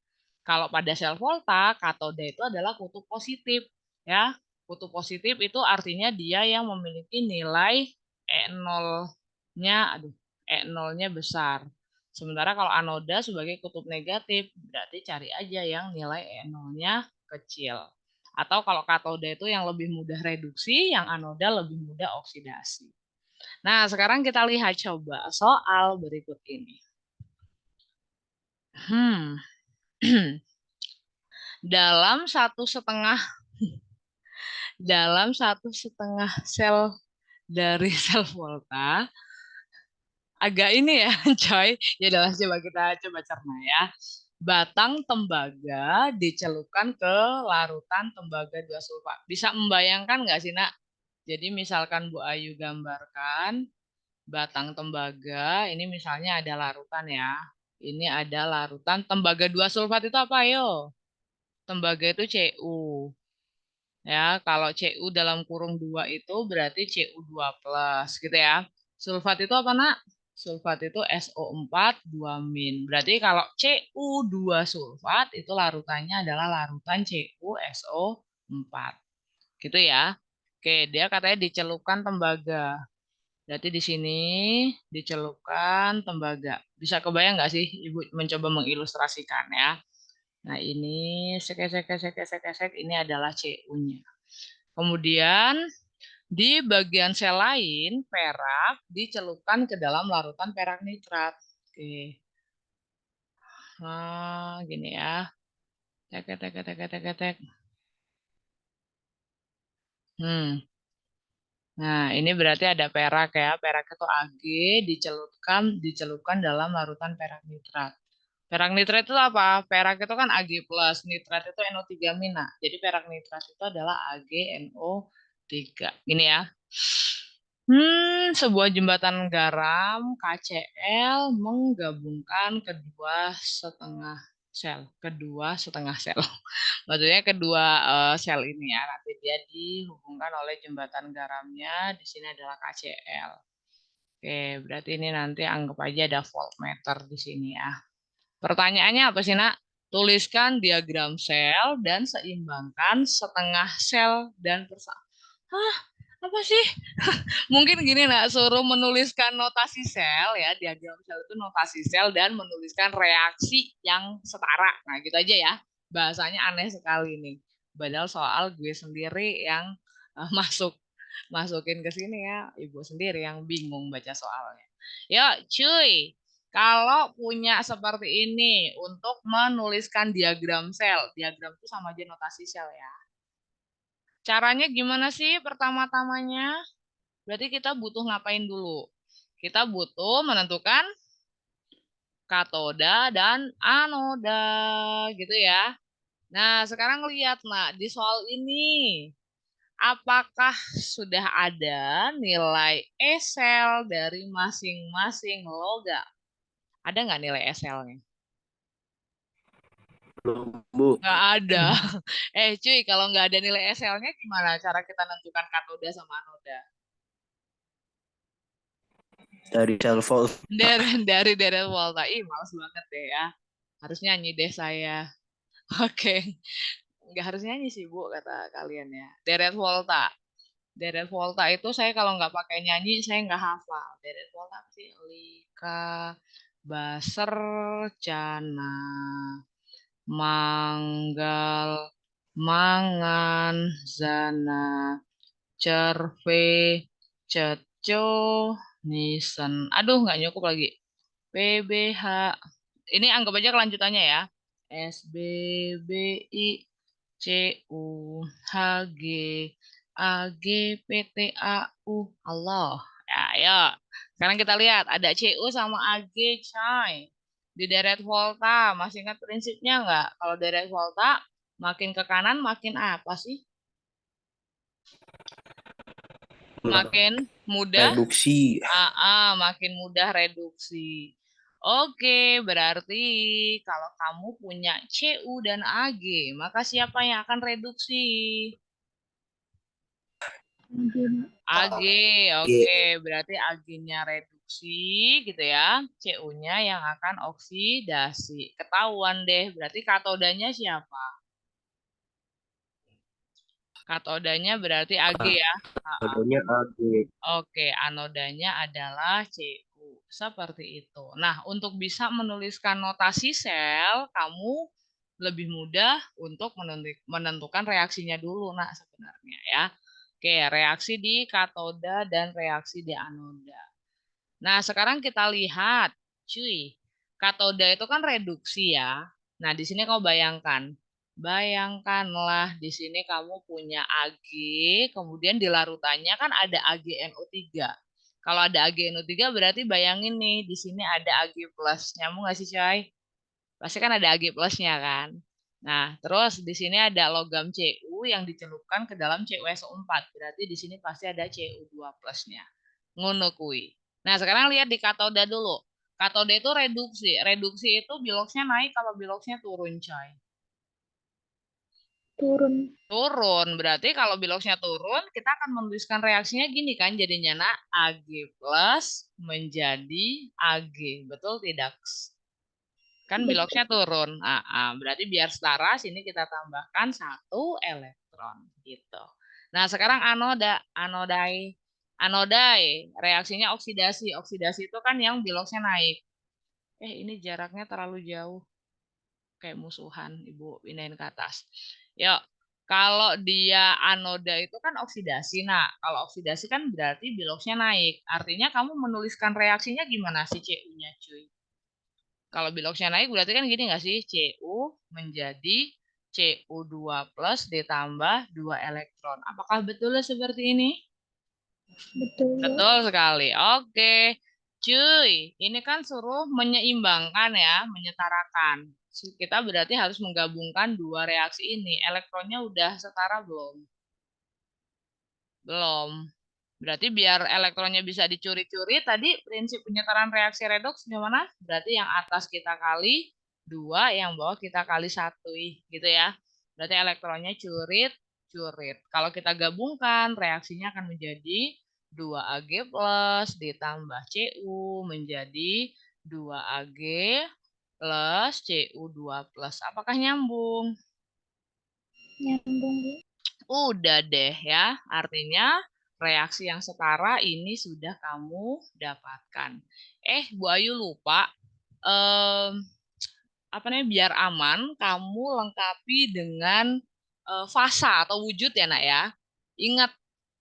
Kalau pada sel volta, katoda itu adalah kutub positif. Ya, kutub positif itu artinya dia yang memiliki nilai E0-nya, E0-nya besar. Sementara kalau anoda sebagai kutub negatif, berarti cari aja yang nilai E0-nya kecil. Atau kalau katoda itu yang lebih mudah reduksi, yang anoda lebih mudah oksidasi. Nah, sekarang kita lihat coba soal berikut ini. Dalam satu setengah sel dari sel volta, agak ini ya, coy. Ya udah, coba kita coba cerna ya. Batang tembaga dicelupkan ke larutan tembaga 2 sulfat. Bisa membayangkan nggak sih, Nak? Jadi misalkan Bu Ayu gambarkan batang tembaga, ini misalnya ada larutan ya. Ini ada larutan tembaga 2 sulfat itu apa, yo? Tembaga itu Cu. Ya, kalau Cu dalam kurung 2 itu berarti Cu2+, gitu ya. Sulfat itu apa, Nak? Sulfat itu SO4 2-. Berarti kalau Cu2 sulfat itu larutannya adalah larutan CuSO4. Gitu ya. Oke, dia katanya dicelupkan tembaga. Berarti di sini dicelupkan tembaga. Bisa kebayang nggak sih Ibu mencoba mengilustrasikan ya? Nah, ini sek, ini adalah Cu-nya. Kemudian di bagian sel lain, perak dicelupkan ke dalam larutan perak nitrat. Oke. Nah, gini ya. Tek. Nah, ini berarti ada perak ya. Perak itu Ag dicelupkan dalam larutan perak nitrat. Perak nitrat itu apa? Perak itu kan Ag+, nitrat itu NO3-. Jadi perak nitrat itu adalah AgNO3. Gini ya. Sebuah jembatan garam KCl menggabungkan kedua setengah sel. Maksudnya kedua sel ini ya, nanti dia dihubungkan oleh jembatan garamnya, di sini adalah KCl. Oke, berarti ini nanti anggap aja ada voltmeter di sini ya. Pertanyaannya apa sih, Nak? Tuliskan diagram sel dan seimbangkan setengah sel dan Hah? Apa sih? Mungkin gini, Nak, suruh menuliskan notasi sel ya, diagram sel itu notasi sel dan menuliskan reaksi yang setara. Nah, gitu aja ya. Bahasanya aneh sekali nih. Padahal soal gue sendiri yang masukin ke sini ya, ibu sendiri yang bingung baca soalnya. Yuk, cuy. Kalau punya seperti ini untuk menuliskan diagram sel, diagram itu sama aja notasi sel ya. Caranya gimana sih pertama-tamanya? Berarti kita butuh ngapain dulu? Kita butuh menentukan katoda dan anoda, gitu ya. Nah, sekarang lihat, Nak, di soal ini, apakah sudah ada nilai SL dari masing-masing logam? Ada nggak nilai SL-nya? Belum, Bu. Nggak ada. Cuy, kalau nggak ada nilai SL-nya, gimana cara kita nentukan katoda sama anoda? Dari sel volt. Dari deret volta. Ih, males banget deh ya. Harus nyanyi deh saya. Oke. Nggak harus nyanyi sih, Bu, kata kalian ya. Deret volta. Deret volta itu saya kalau nggak pakai nyanyi, saya nggak hafal. Deret volta apa sih? Lika, baser, cana, manggal, mangan, zana, cerve, ceco, nisen. Aduh, nggak nyukup lagi. PBH. Ini anggap aja kelanjutannya ya. SBBI, CU, HG, AG, PTAU. Allah. Ya, ya. Sekarang kita lihat ada CU sama AG, coy. Di deret volta, masih ingat prinsipnya nggak? Kalau deret volta, makin ke kanan makin apa sih? Makin mudah Reduksi. makin mudah reduksi. Oke, berarti kalau kamu punya CU dan AG, maka siapa yang akan reduksi? AG, oke. Berarti AG-nya reduksi gitu ya. CU-nya yang akan oksidasi. Ketahuan deh, berarti katodanya siapa? Katodanya berarti AG ya. Katodanya AG. Oke, anodanya adalah CU. Seperti itu. Nah, untuk bisa menuliskan notasi sel, kamu lebih mudah untuk menentukan reaksinya dulu, nah sebenarnya ya. Oke, reaksi di katoda dan reaksi di anoda. Nah, sekarang kita lihat, cuy. Katoda itu kan reduksi ya. Nah, di sini kau bayangkan. Bayangkanlah di sini kamu punya Ag, kemudian di larutannya kan ada AgNO3. Kalau ada AgNO3 berarti bayangin nih, di sini ada Ag+. Nyambung nggak sih, coy? Pasti kan ada Ag plusnya kan. Nah, terus di sini ada logam Cu yang dicelupkan ke dalam CuSO4. Berarti di sini pasti ada Cu2 plusnya. Ngono kui. Nah, sekarang lihat di katoda dulu. Katoda itu reduksi. Reduksi itu biloxnya naik kalau biloxnya turun, coy. Turun. Berarti kalau biloxnya turun, kita akan menuliskan reaksinya gini kan. Jadinya nak Ag plus menjadi Ag. Betul tidak? Kan biloxnya turun. Berarti biar setara, sini kita tambahkan 1 elektron. Gitu. Nah, sekarang anodai. Reaksinya oksidasi. Oksidasi itu kan yang biloxnya naik. Ini jaraknya terlalu jauh. Kayak musuhan, Ibu pindahin ke atas. Yuk. Kalau dia anoda itu kan oksidasi. Nah, kalau oksidasi kan berarti biloxnya naik. Artinya kamu menuliskan reaksinya gimana sih CU-nya, cuy? Kalau biloxnya naik berarti kan gini nggak sih? Cu menjadi Cu2 plus ditambah 2 elektron. Apakah betul seperti ini? Betul, Bu. Betul sekali. Oke. Cuy, ini kan suruh menyeimbangkan ya, menyetarakan. Kita berarti harus menggabungkan dua reaksi ini. Elektronnya udah setara belum? Belum. Berarti biar elektronnya bisa dicuri-curi, tadi prinsip penyetaran reaksi redoks gimana? Berarti yang atas kita kali 2, yang bawah kita kali 1, gitu ya. Berarti elektronnya curit. Kalau kita gabungkan, reaksinya akan menjadi 2Ag plus ditambah Cu menjadi 2Ag plus Cu2 plus. Apakah nyambung? Nyambung, Bu. Udah deh ya, artinya reaksi yang setara ini sudah kamu dapatkan. Bu Ayu lupa, biar aman, kamu lengkapi dengan fasa atau wujud ya nak ya. Ingat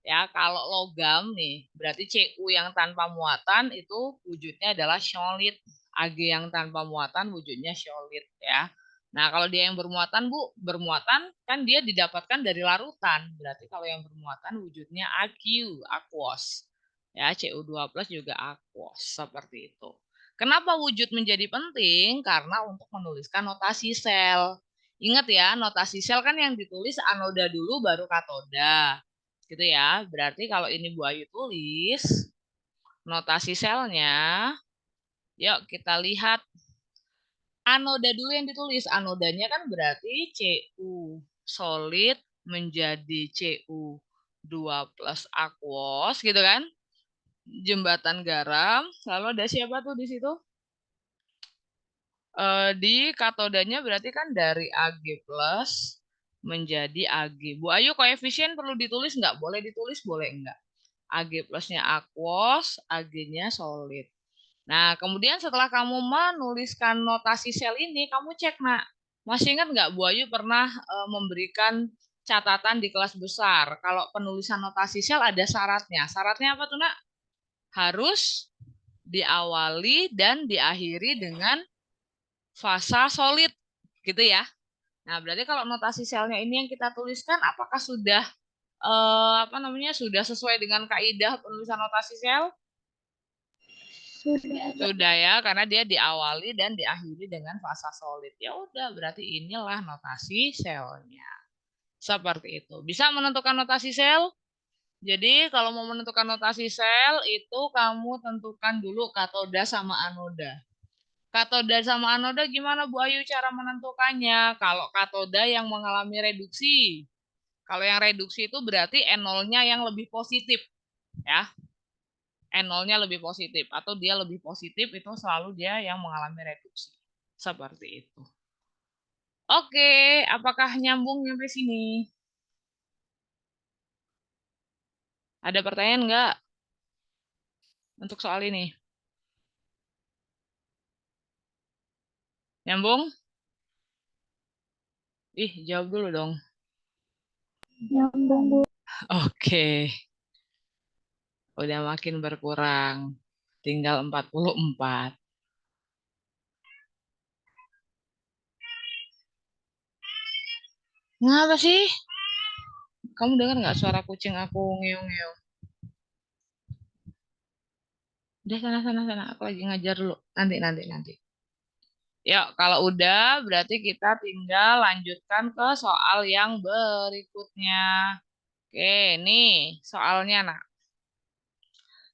ya, kalau logam nih, berarti Cu yang tanpa muatan itu wujudnya adalah solid. Ag yang tanpa muatan wujudnya solid ya. Nah, kalau dia yang bermuatan, Bu, bermuatan kan dia didapatkan dari larutan. Berarti kalau yang bermuatan wujudnya aqueous. Ya, Cu2 plus juga aqueous, seperti itu. Kenapa wujud menjadi penting? Karena untuk menuliskan notasi sel. Ingat ya, notasi sel kan yang ditulis anoda dulu baru katoda. Gitu ya. Berarti kalau ini Bu Ayu tulis notasi selnya, yuk kita lihat. Anoda dulu yang ditulis. Anodanya kan berarti Cu solid menjadi Cu2 plus aqueous gitu kan. Jembatan garam. Lalu ada siapa tuh di situ? Di katodanya berarti kan dari Ag plus menjadi Ag. Bu Ayu, koefisien perlu ditulis nggak? Boleh ditulis, boleh enggak? Ag plusnya aqueous, Ag-nya solid. Nah, kemudian setelah kamu menuliskan notasi sel ini, kamu cek, nak. Masih ingat nggak Bu Ayu pernah memberikan catatan di kelas besar? Kalau penulisan notasi sel ada syaratnya. Syaratnya apa tuh, nak? Harus diawali dan diakhiri dengan fasa solid, gitu ya. Nah, berarti kalau notasi selnya ini yang kita tuliskan, apakah sudah sudah sesuai dengan kaidah penulisan notasi sel? Sudah ya, karena dia diawali dan diakhiri dengan fasa solid. Ya udah, berarti inilah notasi selnya. Seperti itu. Bisa menentukan notasi sel? Jadi kalau mau menentukan notasi sel itu kamu tentukan dulu katoda sama anoda. Katoda sama anoda gimana Bu Ayu cara menentukannya? Kalau katoda yang mengalami reduksi. Kalau yang reduksi itu berarti N0-nya yang lebih positif, ya. N0-nya lebih positif atau dia lebih positif itu selalu dia yang mengalami reduksi. Seperti itu. Oke, apakah nyambung sampai sini? Ada pertanyaan nggak untuk soal ini? Nyambung? Jawab dulu dong. Nyambung, Bu. Oke. Udah makin berkurang. Tinggal 44. Ngapa sih? Kamu dengar nggak suara kucing aku ngeong-ngeong? Udah sana. Aku lagi ngajar dulu. Nanti. Yuk, kalau udah berarti kita tinggal lanjutkan ke soal yang berikutnya. Oke, nih soalnya, nak.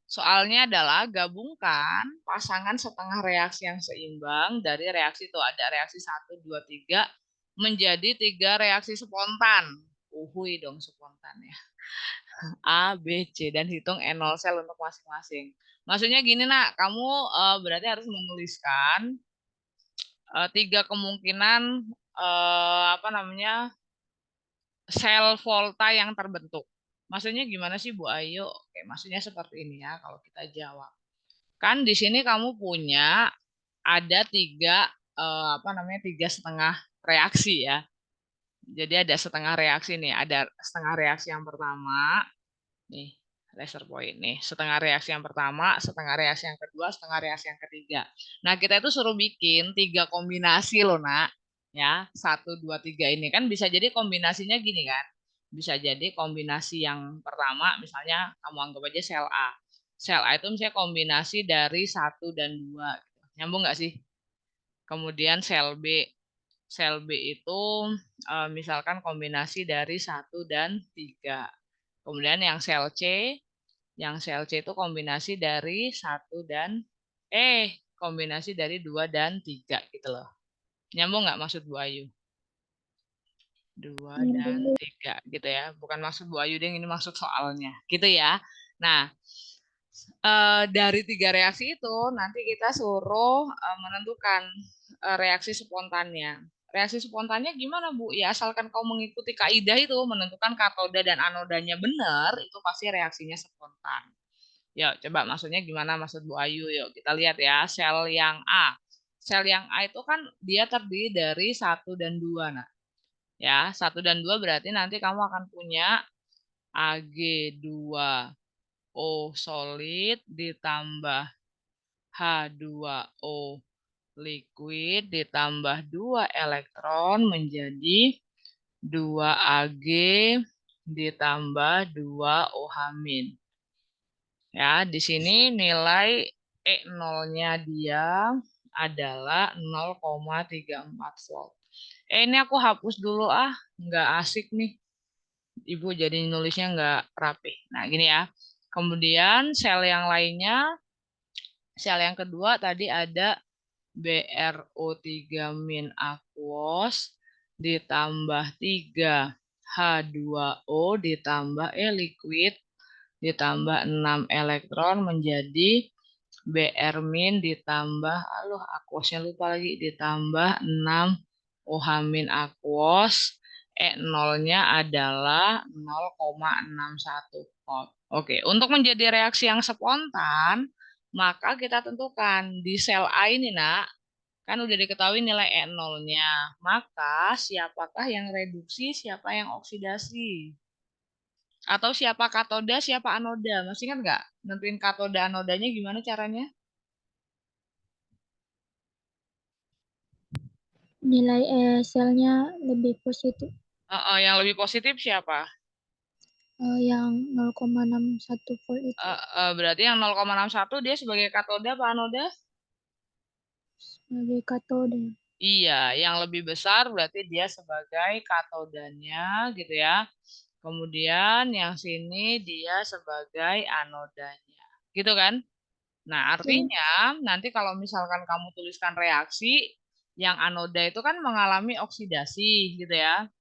Soalnya adalah gabungkan pasangan setengah reaksi yang seimbang dari reaksi itu ada reaksi 1, 2, 3 menjadi 3 reaksi spontan. Uhui dong spontan ya. A, B, C dan hitung N0 sel untuk masing-masing. Maksudnya gini, nak, kamu berarti harus menuliskan 3 kemungkinan sel volta yang terbentuk. Maksudnya gimana sih Bu Ayu? Oke, maksudnya seperti ini ya kalau kita jawab. Kan di sini kamu punya ada 3 setengah reaksi ya. Jadi ada setengah reaksi nih, ada setengah reaksi yang pertama. Nih, laser point nih. Setengah reaksi yang pertama, setengah reaksi yang kedua, setengah reaksi yang ketiga. Nah, kita itu suruh bikin 3 kombinasi loh, nak. Ya, 1, 2, 3 ini kan bisa jadi kombinasinya gini kan. Bisa jadi kombinasi yang pertama, misalnya kamu anggap aja sel A. Sel A itu misalnya kombinasi dari 1 dan 2. Nyambung nggak sih? Kemudian sel B. Sel B itu misalkan kombinasi dari 1 dan 3. Kemudian yang sel C itu kombinasi dari 1 dan kombinasi dari 2 dan 3 gitu loh. Nyambung nggak maksud Bu Ayu? 2 dan 3 gitu ya. Bukan maksud Bu Ayu ding, ini maksud soalnya. Gitu ya. Nah, dari 3 reaksi itu nanti kita suruh menentukan reaksi spontannya. Reaksi spontannya gimana, Bu? Ya asalkan kau mengikuti kaidah itu, menentukan katoda dan anodanya benar, itu pasti reaksinya spontan. Yuk, coba maksudnya gimana maksud Bu Ayu? Yuk, kita lihat ya. Sel yang A. Sel yang A itu kan dia terdiri dari 1 dan 2. Nah, ya, 1 dan 2 berarti nanti kamu akan punya Ag2O solid ditambah H2O liquid ditambah 2 elektron menjadi 2Ag ditambah 2OH-. Ya, di sini nilai E0-nya dia adalah 0,34 volt. Ini aku hapus dulu nggak asik nih. Ibu jadi nulisnya nggak rapih. Nah, gini ya. Kemudian sel yang lainnya, sel yang kedua tadi ada BrO3- aquos ditambah 3 H2O ditambah liquid ditambah 6 elektron menjadi Br- ditambah aquosnya lupa lagi ditambah 6 OH- aquos. E0-nya adalah 0,61 volt. Oke, untuk menjadi reaksi yang spontan, maka kita tentukan di sel A ini, Nak, kan udah diketahui nilai E0-nya. Maka siapakah yang reduksi, siapa yang oksidasi? Atau siapa katoda, siapa anoda? Masih ingat nggak? Nentuin katoda anodanya gimana caranya? Nilai selnya lebih positif. Yang lebih positif siapa? Yang 0,61 volt itu Berarti yang 0,61 dia sebagai katoda apa anoda? sebagai katode. Iya, yang lebih besar berarti dia sebagai katodanya gitu ya. Kemudian yang sini dia sebagai anodanya. Gitu kan? Nah, artinya nanti kalau misalkan kamu tuliskan reaksi, yang anoda itu kan mengalami oksidasi gitu ya.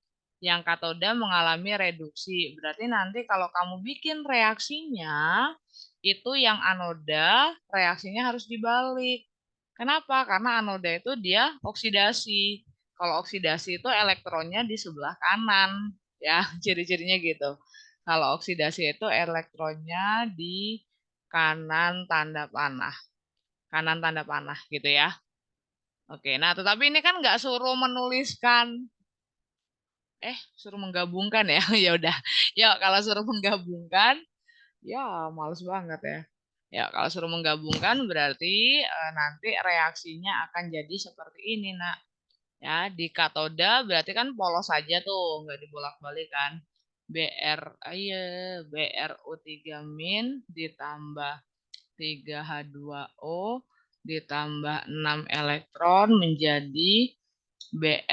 Yang katoda mengalami reduksi. Berarti nanti kalau kamu bikin reaksinya, itu yang anoda reaksinya harus dibalik. Kenapa? Karena anoda itu dia oksidasi. Kalau oksidasi itu elektronnya di sebelah kanan. Ya, ciri-cirinya gitu. Kalau oksidasi itu elektronnya di kanan tanda panah. Kanan tanda panah gitu ya. Oke, nah tetapi ini kan nggak suruh menuliskan suruh menggabungkan ya. Ya udah. Ya kalau suruh menggabungkan ya males banget ya. Ya kalau suruh menggabungkan berarti nanti reaksinya akan jadi seperti ini, Nak. Ya, di katoda berarti kan polos saja tuh, nggak dibolak-balik kan. BrO3- ditambah 3H2O ditambah 6 elektron menjadi Br-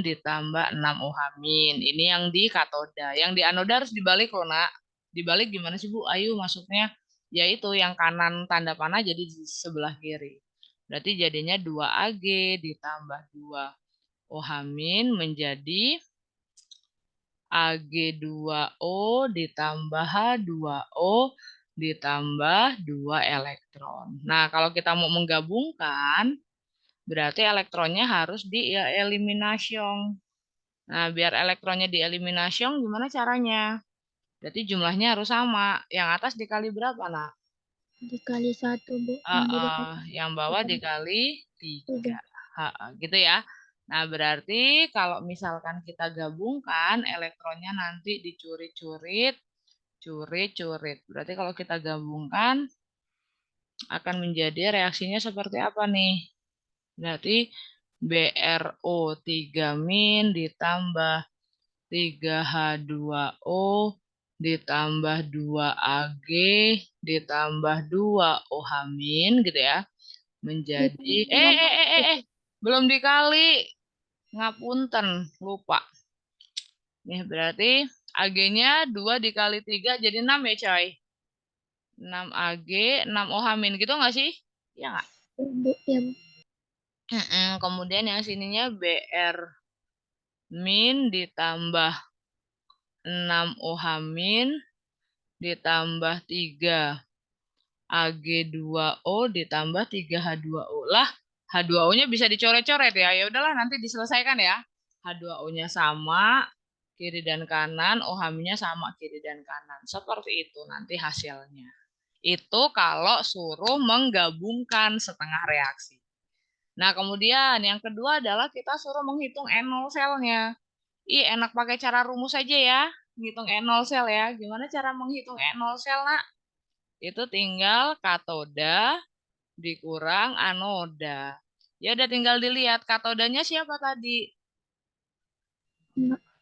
ditambah 6 OH-. Ini yang di katoda. Yang di anoda harus dibalik loh, Nak. Dibalik gimana sih, Bu? Ayo maksudnya yaitu yang kanan tanda panah jadi di sebelah kiri. Berarti jadinya 2Ag ditambah 2 OH- menjadi Ag2O ditambah H2O ditambah 2 elektron. Nah, kalau kita mau menggabungkan, berarti elektronnya harus dieliminasi. Nah, biar elektronnya dieliminasi, gimana caranya? Berarti jumlahnya harus sama. Yang atas dikali berapa, Nak? Dikali 1, Bu. Yang bawah dikali 3. Gitu ya. Nah, berarti kalau misalkan kita gabungkan, elektronnya nanti dicurit-curit, curit-curit. Berarti kalau kita gabungkan, akan menjadi reaksinya seperti apa nih? Berarti BRO3- ditambah 3H2O ditambah 2Ag ditambah 2OH- gitu ya. Menjadi belum dikali. Ngapunten, lupa. Nih berarti Ag-nya 2 dikali 3 jadi 6 ya coy. 6 Ag, 6 OH- gitu nggak sih? Ya nggak? Bu, ya, Bu. Kemudian yang sininya Br- ditambah 6 OH- ditambah 3 Ag2O ditambah 3H2O. Lah, H2O-nya bisa dicoret-coret ya. Ya udahlah nanti diselesaikan ya. H2O-nya sama kiri dan kanan, OH-nya sama kiri dan kanan. Seperti itu nanti hasilnya. Itu kalau suruh menggabungkan setengah reaksi. Nah, kemudian yang kedua adalah kita suruh menghitung N0 selnya. Enak pakai cara rumus aja ya. Menghitung N0 sel ya. Gimana cara menghitung N0 sel, Nak? Itu tinggal katoda dikurang anoda. Ya udah tinggal dilihat katodanya siapa tadi?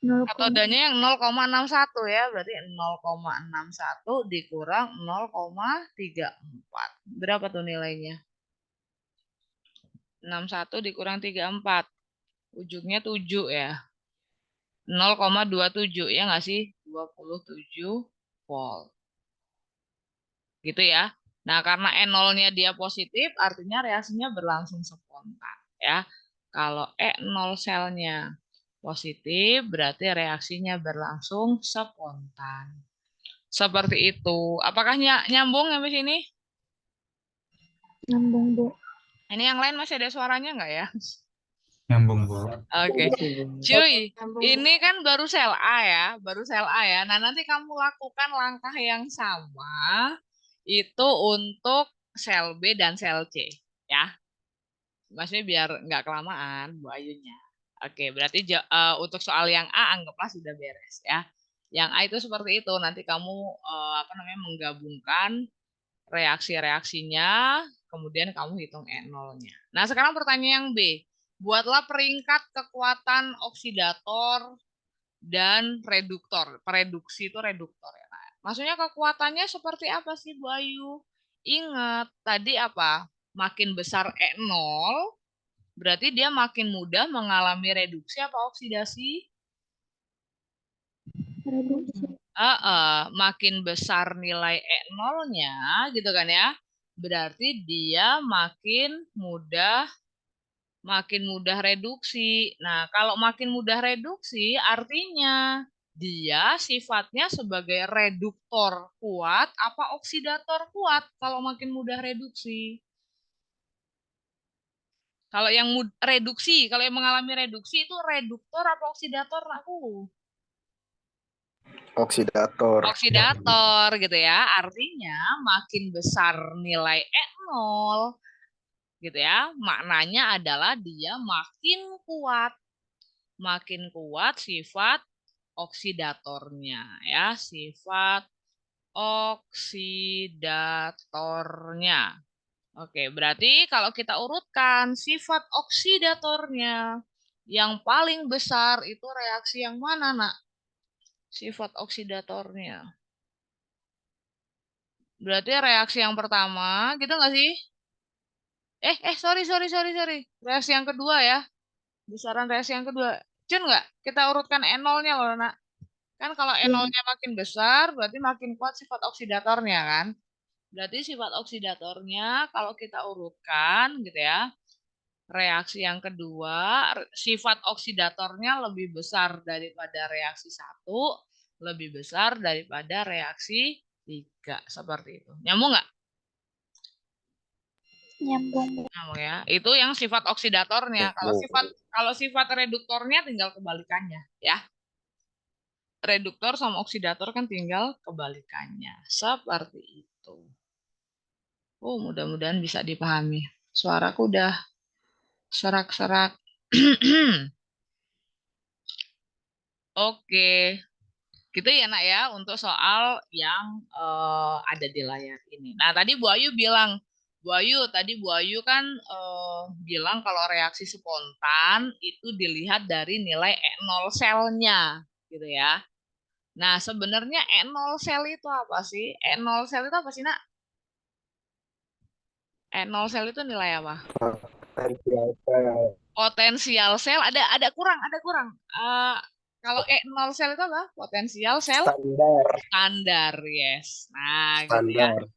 Katodanya yang 0,61 ya, berarti 0,61 dikurang 0,34. Berapa tuh nilainya? 61 dikurang 34. Ujungnya 7 ya. 0,27 ya nggak sih? 27 volt. Gitu ya. Nah, karena E0-nya dia positif, artinya reaksinya berlangsung spontan. Ya. Kalau E0 selnya positif, berarti reaksinya berlangsung spontan. Seperti itu. Apakah nyambung sampai sini? Nyambung, Bu. Ini yang lain masih ada suaranya nggak ya? Nyambung, Bu. Oke. Cuy, ini kan baru sel A ya, baru sel A ya. Nah, nanti kamu lakukan langkah yang sama itu untuk sel B dan sel C ya. Maksudnya biar nggak kelamaan Bu Ayunya. Oke, berarti untuk soal yang A anggaplah sudah beres ya. Yang A itu seperti itu. Nanti kamu menggabungkan reaksi-reaksinya, kemudian kamu hitung N0-nya. Nah, sekarang pertanyaan yang B. Buatlah peringkat kekuatan oksidator dan reduktor. Reduksi itu reduktor ya. Nah, maksudnya kekuatannya seperti apa sih Bu Ayu? Ingat, tadi apa? Makin besar E0, berarti dia makin mudah mengalami reduksi apa oksidasi? Reduksi. Makin besar nilai E0-nya gitu kan ya. Berarti dia makin mudah reduksi. Nah, kalau makin mudah reduksi artinya dia sifatnya sebagai reduktor kuat apa oksidator kuat kalau makin mudah reduksi. Kalau yang reduksi, kalau yang mengalami reduksi itu reduktor apa oksidator aku? Oksidator. Oksidator gitu ya. Artinya makin besar nilai E0 gitu ya. Maknanya adalah dia makin kuat. Makin kuat sifat oksidatornya ya, sifat oksidatornya. Oke, berarti kalau kita urutkan sifat oksidatornya yang paling besar itu reaksi yang mana, Nak? Sifat oksidatornya. Berarti reaksi yang pertama, gitu nggak sih? Sorry. Reaksi yang kedua ya. Besaran reaksi yang kedua. Cun nggak? Kita urutkan N0-nya loh, Nak. Kan kalau N0-nya makin besar, berarti makin kuat sifat oksidatornya kan? Berarti sifat oksidatornya kalau kita urutkan gitu ya, reaksi yang kedua, sifat oksidatornya lebih besar daripada reaksi 1, lebih besar daripada reaksi 3. Seperti itu. Nyambung nggak? Nyambung. Nyambung ya. Itu yang sifat oksidatornya. Kalau sifat reduktornya tinggal kebalikannya ya. Reduktor sama oksidator kan tinggal kebalikannya. Seperti itu. Mudah-mudahan bisa dipahami. Suaraku udah serak-serak. Oke. Gitu ya Nak ya untuk soal yang ada di layar ini. Nah tadi Bu Ayu bilang Bu Ayu, tadi Bu Ayu kan bilang kalau reaksi spontan itu dilihat dari nilai E0 selnya, gitu ya. Nah, sebenarnya E0 sel itu apa sih? E0 sel itu apa sih, Nak? E0 sel itu nilai apa? Potensial sel ada kurang. Kalau E0 sel itu apa? Potensial sel Standar. standar, yes. Nah, gitu ya. Standar.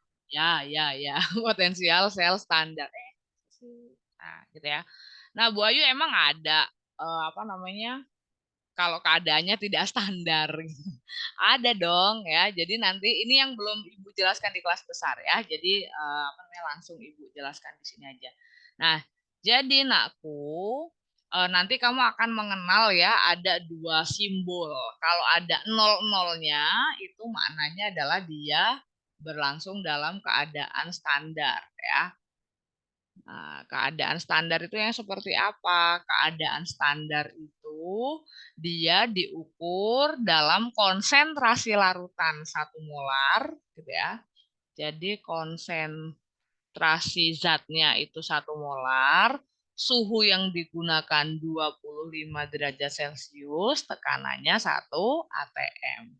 Ya. Potensial sel standar. Nah, gitu ya. Nah, Bu Ayu emang ada apa namanya? Kalau keadaannya tidak standar gitu. Ada dong ya. Jadi nanti ini yang belum Ibu jelaskan di kelas besar ya. Jadi apa namanya langsung Ibu jelaskan di sini aja. Nah, jadi nakku nanti kamu akan mengenal ya ada dua simbol. Kalau ada 00-nya itu maknanya adalah dia berlangsung dalam keadaan standar ya. Nah, keadaan standar itu yang seperti apa? Keadaan standar itu dia diukur dalam konsentrasi larutan 1 molar, gitu ya. Jadi konsentrasi zatnya itu 1 molar, suhu yang digunakan 25 derajat Celcius, tekanannya 1 atm.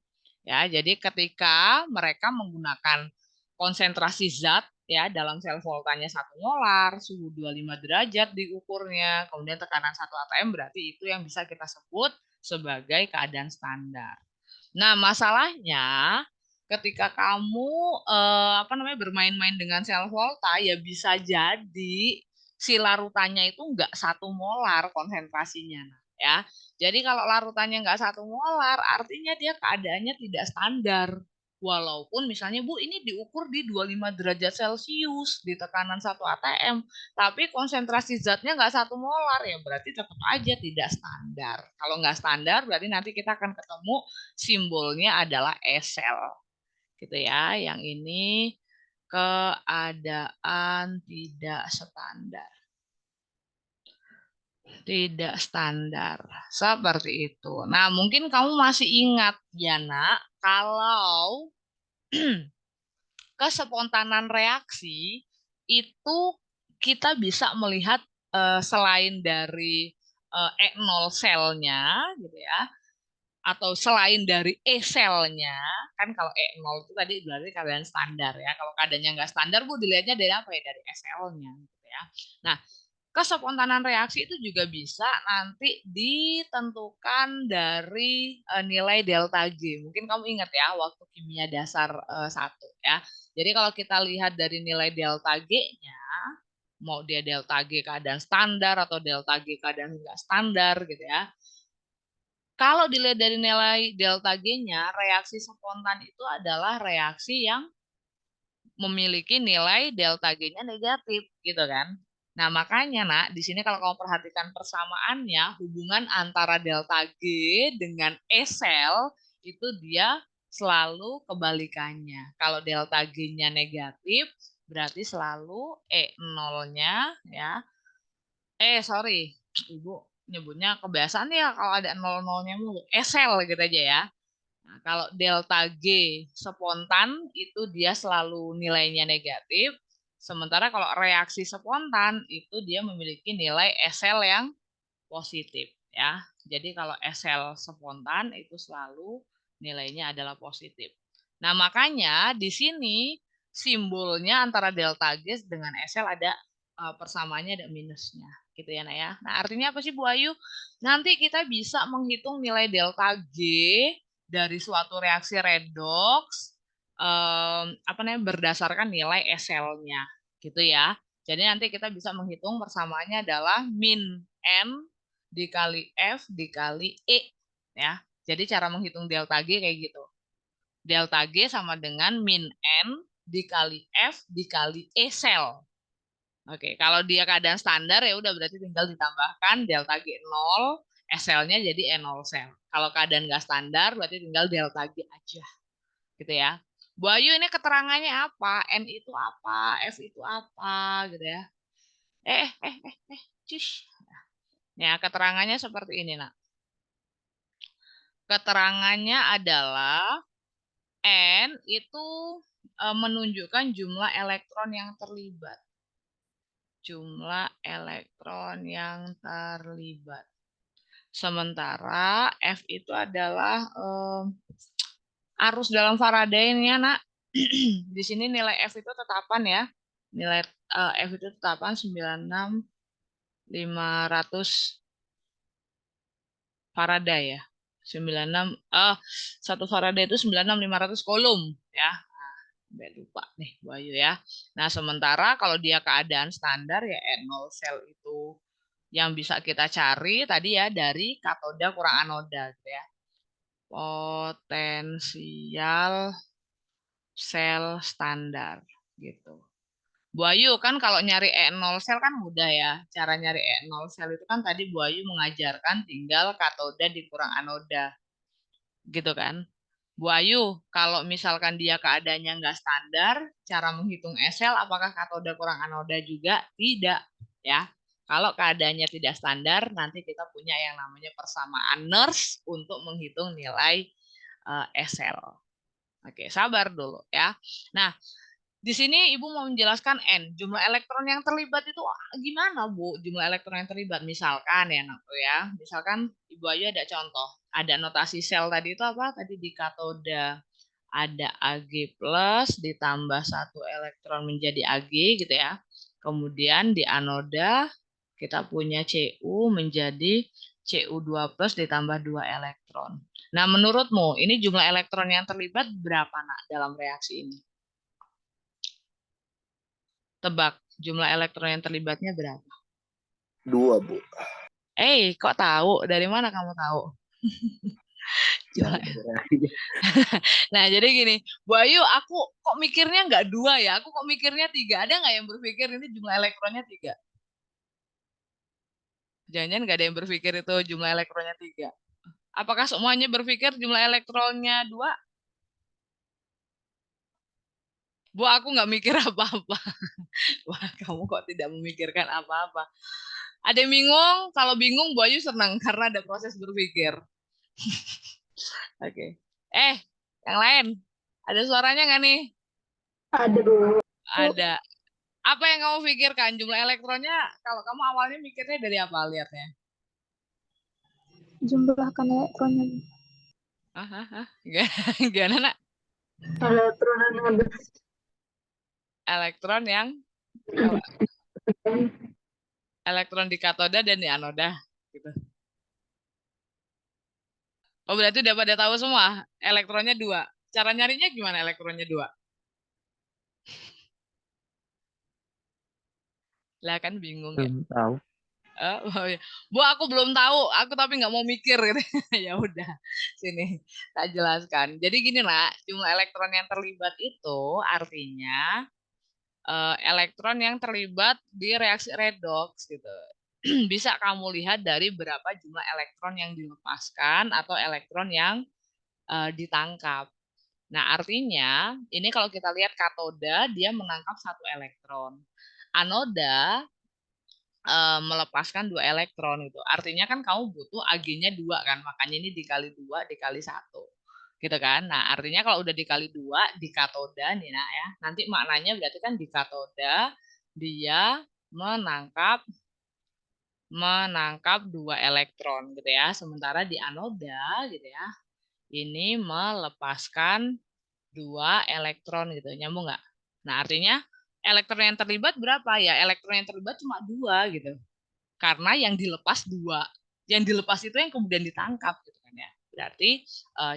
Ya, jadi ketika mereka menggunakan konsentrasi zat ya dalam sel voltanya 1 molar, suhu 25 derajat diukurnya, kemudian tekanan 1 atm berarti itu yang bisa kita sebut sebagai keadaan standar. Nah, masalahnya ketika kamu bermain-main dengan sel volta ya bisa jadi si larutannya itu enggak 1 molar konsentrasinya ya. Jadi kalau larutannya enggak 1 molar artinya dia keadaannya tidak standar. Walaupun misalnya Bu ini diukur di 25 derajat Celcius di tekanan 1 atm, tapi konsentrasi zatnya enggak 1 molar ya berarti tetap aja tidak standar. Kalau enggak standar berarti nanti kita akan ketemu simbolnya adalah E-sel. Gitu ya. Yang ini keadaan tidak standar. Tidak standar. Seperti itu. Nah, mungkin kamu masih ingat ya, Nak, kalau kespontanan reaksi itu kita bisa melihat selain dari E0 selnya gitu ya, atau selain dari E-selnya, kan kalau E0 itu tadi berarti keadaan standar ya. Kalau keadaannya nggak standar, Bu, dilihatnya dari apa ya? Dari E-selnya gitu ya. Nah, kespontanan reaksi itu juga bisa nanti ditentukan dari nilai delta G. Mungkin kamu ingat ya waktu kimia dasar 1 ya. Jadi kalau kita lihat dari nilai delta G-nya, mau dia delta G keadaan standar atau delta G keadaan nggak standar gitu ya. Kalau dilihat dari nilai delta G-nya, reaksi spontan itu adalah reaksi yang memiliki nilai delta G-nya negatif, gitu kan. Nah, makanya, Nak, di sini kalau kamu perhatikan persamaannya, hubungan antara delta G dengan E-sel itu dia selalu kebalikannya. Kalau delta G-nya negatif, berarti selalu E0-nya ya. Ibu nyebutnya kebiasaan ya kalau ada 00-nya mulu. E-sel gitu aja ya. Nah, kalau delta G spontan itu dia selalu nilainya negatif. Sementara kalau reaksi spontan itu dia memiliki nilai E-sel yang positif ya. Jadi kalau E-sel spontan itu selalu nilainya adalah positif. Nah, makanya di sini simbolnya antara delta G dengan E-sel ada persamaannya ada minusnya gitu ya, Nak ya. Nah, artinya apa sih Bu Ayu? Nanti kita bisa menghitung nilai delta G dari suatu reaksi redox berdasarkan nilai E-selnya gitu ya. Jadi nanti kita bisa menghitung persamaannya adalah min N dikali F dikali E ya. Jadi cara menghitung delta G kayak gitu. Delta G sama dengan min N dikali F dikali E-sel. Oke, kalau dia keadaan standar ya udah berarti tinggal ditambahkan delta G 0, E-selnya jadi E0 sel. Kalau keadaan nggak standar berarti tinggal delta G aja. Gitu ya. Bu Ayu ini keterangannya apa? N itu apa? F itu apa? Gitu ya. Cish. Ya, keterangannya seperti ini, Nak. Keterangannya adalah N itu menunjukkan jumlah elektron yang terlibat. jumlah elektron yang terlibat. Sementara F itu adalah arus dalam Faraday ini ya, Nak. Di sini nilai F itu tetapan ya. Nilai F itu tetapan 96.500 Faraday ya. 1 Faraday itu 96.500 Coulomb ya. Nah, lupa nih Bayu ya. Nah, sementara kalau dia keadaan standar ya N0 sel itu yang bisa kita cari tadi ya dari katoda kurang anoda gitu ya. Potensial sel standar gitu. Bu Ayu kan kalau nyari E0 sel kan mudah ya. Cara nyari E0 sel itu kan tadi Bu Ayu mengajarkan tinggal katoda dikurang anoda. Gitu kan. Bu Ayu, kalau misalkan dia keadaannya nggak standar, cara menghitung sel apakah katoda kurang anoda juga? Tidak ya. Kalau keadaannya tidak standar, nanti kita punya yang namanya persamaan Nernst untuk menghitung nilai sel. Oke, sabar dulu ya. Nah, di sini Ibu mau menjelaskan N, jumlah elektron yang terlibat itu gimana, Bu? Jumlah elektron yang terlibat misalkan ya, Nak, ya. Misalkan Ibu Ayu ada contoh, ada notasi sel tadi itu apa? Tadi di katoda ada Ag+ ditambah 1 elektron menjadi Ag gitu ya. Kemudian di anoda kita punya Cu menjadi Cu2+ ditambah 2 elektron. Nah, menurutmu ini jumlah elektron yang terlibat berapa, Nak, dalam reaksi ini? Tebak, jumlah elektron yang terlibatnya berapa? 2, Bu. Kok tahu? Dari mana kamu tahu? Nah, jadi gini, Bu Ayu, aku kok mikirnya nggak 2 ya? Aku kok mikirnya 3. Ada nggak yang berpikir ini jumlah elektronnya 3? Jangan-jangan nggak ada yang berpikir itu jumlah elektronnya 3. Apakah semuanya berpikir jumlah elektronnya 2? Bu, aku nggak mikir apa-apa. Wah, kamu kok tidak memikirkan apa-apa? Ada yang bingung? Kalau bingung, Bu Ayu senang karena ada proses berpikir. Oke. Yang lain? Ada suaranya nggak nih? Ada dulu. Ada. Apa yang kamu pikirkan? Jumlah elektronnya, kalau kamu awalnya mikirnya dari apa lihatnya? Jumlahkan elektronnya. Gimana, Nak? Elektron yang ada. Elektron yang elektron di katoda dan di anoda gitu. Oh, berarti udah pada tahu semua elektronnya 2. Cara nyarinya gimana elektronnya 2? Lah kan bingung ya. Belum tahu. Oh, ya. Bu, aku belum tahu. Aku tapi nggak mau mikir. Gitu. Ya udah, sini tak jelaskan. Jadi gini lah, jumlah elektron yang terlibat itu artinya elektron yang terlibat di reaksi redoks gitu. Bisa kamu lihat dari berapa jumlah elektron yang dilepaskan atau elektron yang ditangkap. Nah, artinya ini kalau kita lihat katoda dia menangkap 1 elektron. Anoda melepaskan 2 elektron itu. Artinya kan kamu butuh Ag-nya 2 kan, makanya ini dikali 2 dikali 1. Gitu kan. Nah, artinya kalau udah dikali 2 di katoda nih Nak ya. Nanti maknanya berarti kan di katoda dia menangkap 2 elektron gitu ya. Sementara di anoda gitu ya. Ini melepaskan 2 elektron gitu. Nyambung nggak? Nah, artinya elektron yang terlibat berapa ya? Elektron yang terlibat cuma 2 gitu. Karena yang dilepas 2. Yang dilepas itu yang kemudian ditangkap gitu kan ya. Berarti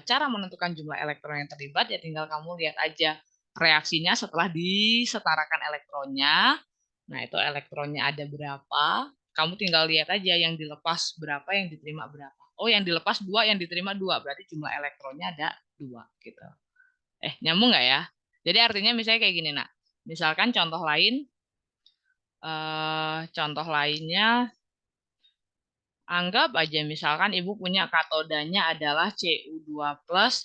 cara menentukan jumlah elektron yang terlibat ya tinggal kamu lihat aja reaksinya setelah disetarakan elektronnya. Nah, itu elektronnya ada berapa? Kamu tinggal lihat aja yang dilepas berapa, yang diterima berapa. Oh, yang dilepas 2, yang diterima 2. Berarti jumlah elektronnya ada 2 gitu. Nyambung nggak ya? Jadi artinya misalnya kayak gini, Nak. Misalkan contoh lain, contoh lainnya, anggap aja misalkan Ibu punya katodanya adalah Cu2+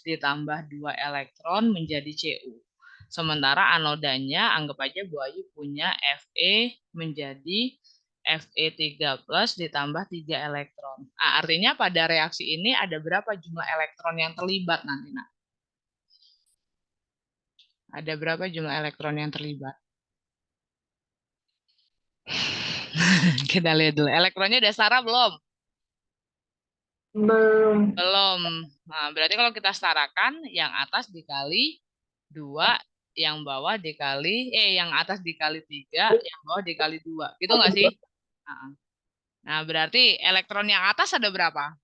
ditambah 2 elektron menjadi Cu. Sementara anodanya, anggap aja Bu Ayu punya Fe menjadi Fe3+ ditambah 3 elektron. Nah, artinya pada reaksi ini ada berapa jumlah elektron yang terlibat nanti, Nak? Ada berapa jumlah elektron yang terlibat? Kita lihat dulu. Elektronnya udah setara belum? Belum. Belum. Nah, berarti kalau kita setarakan, yang atas dikali 2, yang bawah dikali, yang atas dikali 3, yang bawah dikali 2. Gitu nggak sih? Nah, berarti elektron yang atas ada berapa?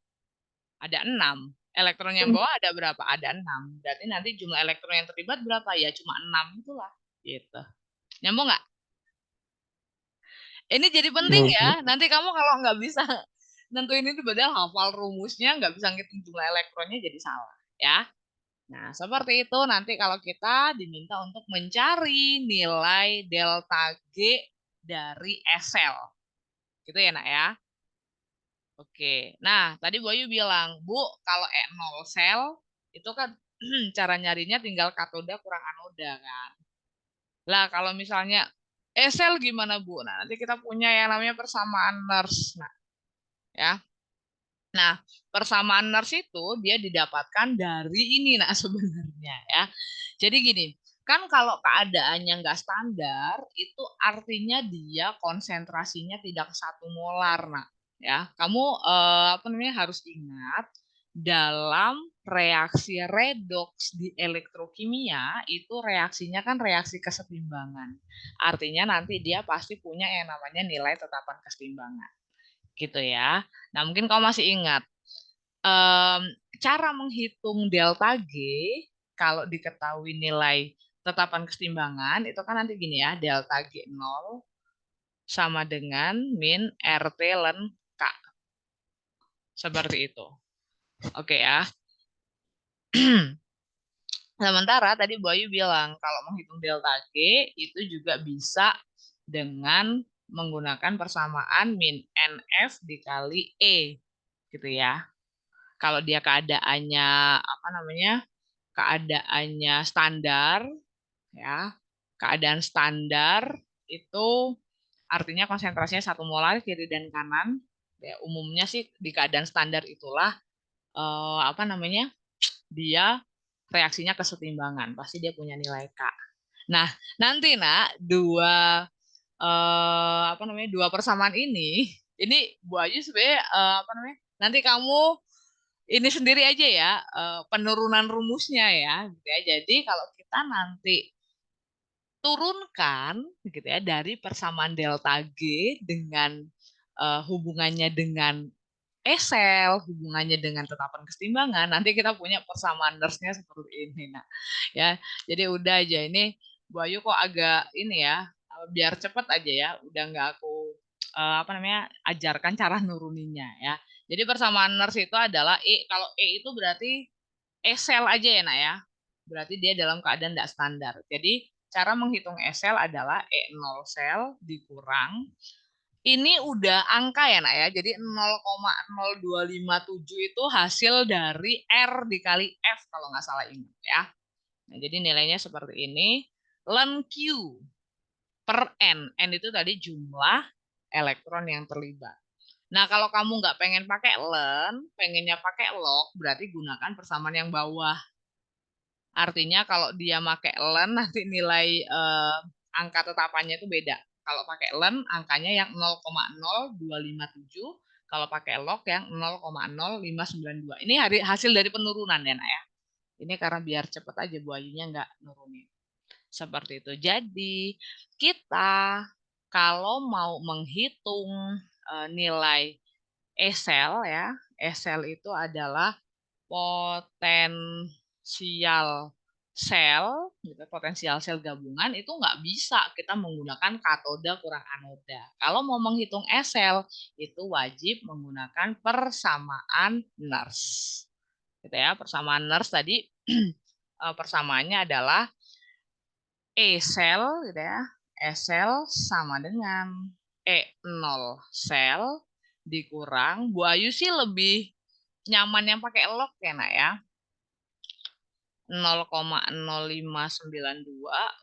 Ada 6. Elektron yang bawah ada berapa? Ada 6. Berarti nanti jumlah elektron yang terlibat berapa? Ya cuma 6 itulah. Gitu. Nyambung nggak? Ini jadi penting ya. Nanti kamu kalau nggak bisa nentuin ini padahal hafal rumusnya, nggak bisa ngitung jumlah elektronnya jadi salah. Ya. Nah, seperti itu nanti kalau kita diminta untuk mencari nilai delta G dari sel. Gitu ya, Nak ya. Oke. Nah, tadi Bu Ayu bilang, Bu, kalau E0 sel itu kan cara nyarinya tinggal katoda kurang anoda kan. Lah, kalau misalnya sel gimana, Bu? Nah, nanti kita punya yang namanya persamaan Nernst. Nah, ya. Nah, persamaan Nernst itu dia didapatkan dari ini nah sebenarnya ya. Jadi gini, kan kalau keadaannya nggak standar, itu artinya dia konsentrasinya tidak 1 molar. Nah, ya, kamu apa namanya harus ingat dalam reaksi redoks di elektrokimia itu reaksinya kan reaksi kesetimbangan. Artinya nanti dia pasti punya yang namanya nilai tetapan kesetimbangan. Gitu ya. Nah, mungkin kamu masih ingat cara menghitung delta G kalau diketahui nilai tetapan kesetimbangan itu kan nanti gini ya, delta G0 sama dengan min RT ln K. Seperti itu. Oke ya. Sementara tadi Bu Ayu bilang kalau menghitung delta G itu juga bisa dengan menggunakan persamaan min NF dikali E gitu ya. Kalau dia keadaannya apa namanya? Keadaannya standar ya. Keadaan standar itu artinya konsentrasinya 1 molar kiri dan kanan. Ya, umumnya sih di keadaan standar itulah apa namanya? Dia reaksinya kesetimbangan, pasti dia punya nilai K. Nah, nanti Nak, apa namanya? Dua persamaan ini Bu Ayu sebenarnya apa namanya? Nanti kamu ini sendiri aja ya, penurunan rumusnya ya, gitu ya. Jadi kalau kita nanti turunkan gitu ya dari persamaan delta G dengan hubungannya dengan sel, hubungannya dengan tetapan kesetimbangan, nanti kita punya persamaan Nernst-nya seperti ini. Nah, ya. Jadi udah aja ini Bu Ayu kok agak ini ya, biar cepet aja ya, udah nggak aku apa namanya ajarkan cara nuruninnya ya. Jadi persamaan Nernst itu adalah kalau itu berarti sel aja ya nak ya. Berarti dia dalam keadaan tidak standar. Jadi cara menghitung sel adalah E0 sel dikurang ini udah angka ya nak ya. Jadi 0,0257 itu hasil dari R dikali F kalau nggak salah ingat ya. Nah, jadi nilainya seperti ini. Ln Q per N. N itu tadi jumlah elektron yang terlibat. Nah, kalau kamu nggak pengen pakai ln, pengennya pakai log, berarti gunakan persamaan yang bawah. Artinya kalau dia pakai ln, nanti nilai angka tetapannya itu beda. Kalau pakai ln, angkanya yang 0,0257. Kalau pakai log yang 0,0592. Ini hasil dari penurunan ya, Nak ya. Ini karena biar cepet aja Bu Ayunya nggak nurunin. Seperti itu. Jadi, kita kalau mau menghitung nilai sel ya, sel itu adalah potensial sel, gitu, potensial sel gabungan itu nggak bisa kita menggunakan katoda kurang anoda. Kalau mau menghitung sel itu wajib menggunakan persamaan Nernst. Gitu ya, persamaan Nernst tadi persamaannya adalah sel gitu ya. Sel sama dengan E0 sel dikurang Bu Ayu sih lebih nyaman yang pakai log ya nak ya. 0,0592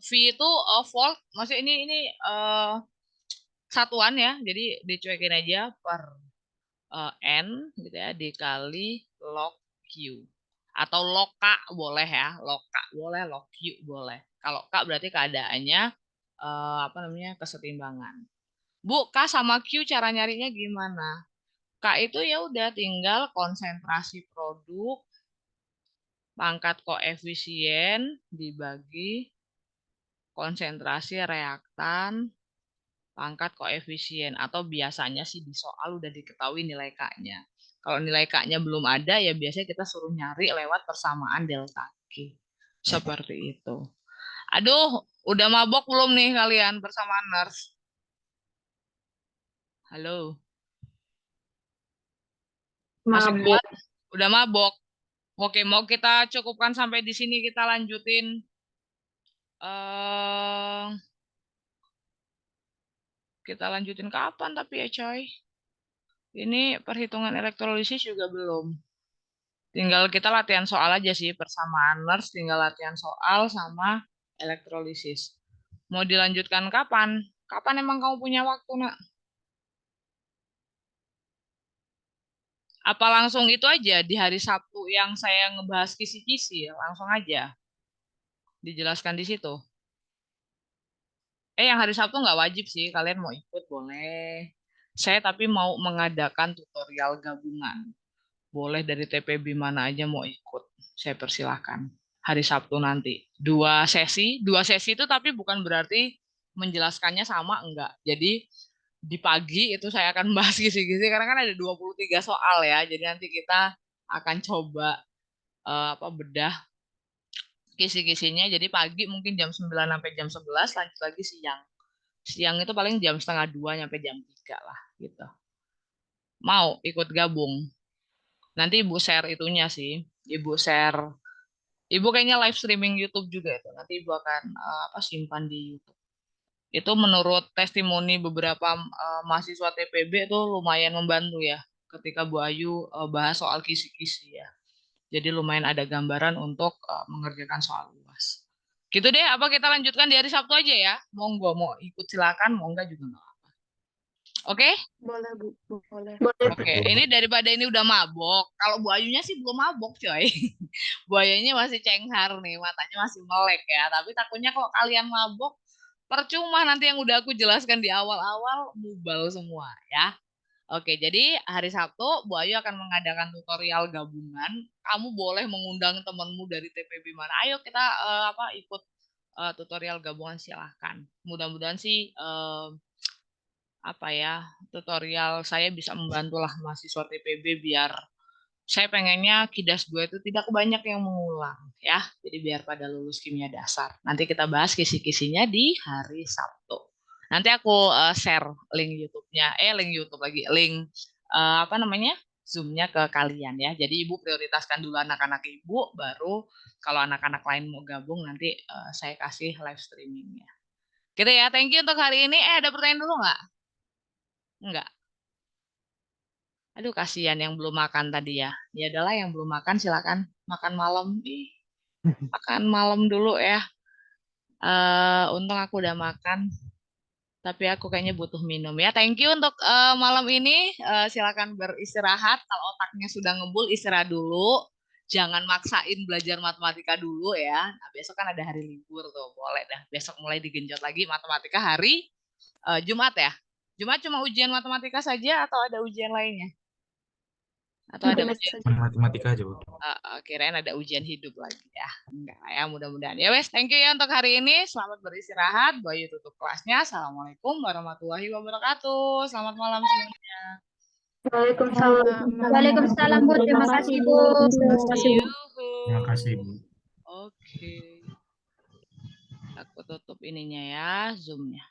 V itu volt maksudnya ini satuan ya jadi dicuekin aja per N gitu ya dikali log Q atau log K boleh ya log K boleh log Q boleh kalau K berarti keadaannya apa namanya kesetimbangan Bu, K sama Q cara nyarinya gimana? K itu ya udah tinggal konsentrasi produk pangkat koefisien dibagi konsentrasi reaktan pangkat koefisien, atau biasanya sih di soal udah diketahui nilai K-nya. Kalau nilai K-nya belum ada ya biasanya kita suruh nyari lewat persamaan delta Q. Seperti itu. Aduh, udah mabok belum nih kalian persamaan nurse? Halo. Masih kuat? Udah mabok. Oke, mau kita cukupkan sampai di sini, kita lanjutin kapan tapi ya coy. Ini perhitungan elektrolisis juga belum. Tinggal kita latihan soal aja sih, persamaan nurse, tinggal latihan soal sama elektrolisis. Mau dilanjutkan kapan? Kapan emang kamu punya waktu, Nak? Apa langsung itu aja di hari Sabtu yang saya ngebahas kisi-kisi, langsung aja dijelaskan di situ. Yang hari Sabtu nggak wajib sih, kalian mau ikut boleh. Saya tapi mau mengadakan tutorial gabungan. Boleh dari TPB mana aja mau ikut, saya persilahkan. Hari Sabtu nanti. Dua sesi itu tapi bukan berarti menjelaskannya sama, enggak. Jadi di pagi itu saya akan bahas kisi-kisi karena kan ada 23 soal ya. Jadi nanti kita akan coba bedah kisi-kisinya. Jadi pagi mungkin jam 9 sampai jam 11, lanjut lagi siang. Siang itu paling jam 1:30 sampai jam 3 lah gitu. Mau ikut gabung? Nanti Ibu share itunya sih. Ibu share. Ibu kayaknya live streaming YouTube juga itu. Nanti Ibu akan simpan di YouTube. Itu menurut testimoni beberapa mahasiswa TPB itu lumayan membantu ya ketika Bu Ayu bahas soal kisi-kisi ya. Jadi lumayan ada gambaran untuk mengerjakan soal UAS. Gitu deh, apa kita lanjutkan di hari Sabtu aja ya? Monggo, mau ikut silakan, mau enggak juga enggak apa. Oke? Boleh, Bu. Boleh. Oke, ini daripada ini udah mabok. Kalau Bu Ayunya sih belum mabok, coy. Bu Ayunya masih cenghar nih, matanya masih melek ya. Tapi takutnya kalau kalian mabok, percuma nanti yang udah aku jelaskan di awal-awal mubal semua ya. Oke, jadi hari Sabtu Bu Ayu akan mengadakan tutorial gabungan. Kamu boleh mengundang temanmu dari TPB mana. Ayo kita ikut tutorial gabungan, silahkan. Mudah-mudahan sih tutorial saya bisa membantulah mahasiswa TPB biar saya pengennya KIDAS 2 itu tidak banyak yang mengulang ya. Jadi biar pada lulus kimia dasar. Nanti kita bahas kisi-kisinya di hari Sabtu. Nanti aku share link YouTube-nya, link Zoom-nya ke kalian ya. Jadi Ibu prioritaskan dulu anak-anak Ibu, baru kalau anak-anak lain mau gabung nanti saya kasih live streaming-nya. Gitu ya, thank you untuk hari ini. Ada pertanyaan dulu nggak? Enggak. Aduh, kasihan yang belum makan tadi ya. Ya adalah yang belum makan silakan makan malam. Makan malam dulu ya. Untung aku udah makan. Tapi aku kayaknya butuh minum ya. Thank you untuk malam ini. Silakan beristirahat. Kalau otaknya sudah ngebul, istirahat dulu. Jangan maksain belajar matematika dulu ya. Nah, besok kan ada hari libur tuh. Boleh dah. Besok mulai digenjot lagi matematika hari Jumat ya. Jumat cuma ujian matematika saja atau ada ujian lainnya? Atau ada ujian? Matematika aja, Bu. Kirain ada ujian hidup lagi ya. Enggak ya, mudah-mudahan. Ya wes, thank you ya untuk hari ini. Selamat beristirahat. Bu Ayu tutup kelasnya. Assalamualaikum warahmatullahi wabarakatuh. Selamat malam semuanya. Waalaikumsalam. Waalaikumsalam, Bu. Terima kasih, Bu. Terima kasih, Bu. Oke. Aku tutup ininya ya, Zoom-nya.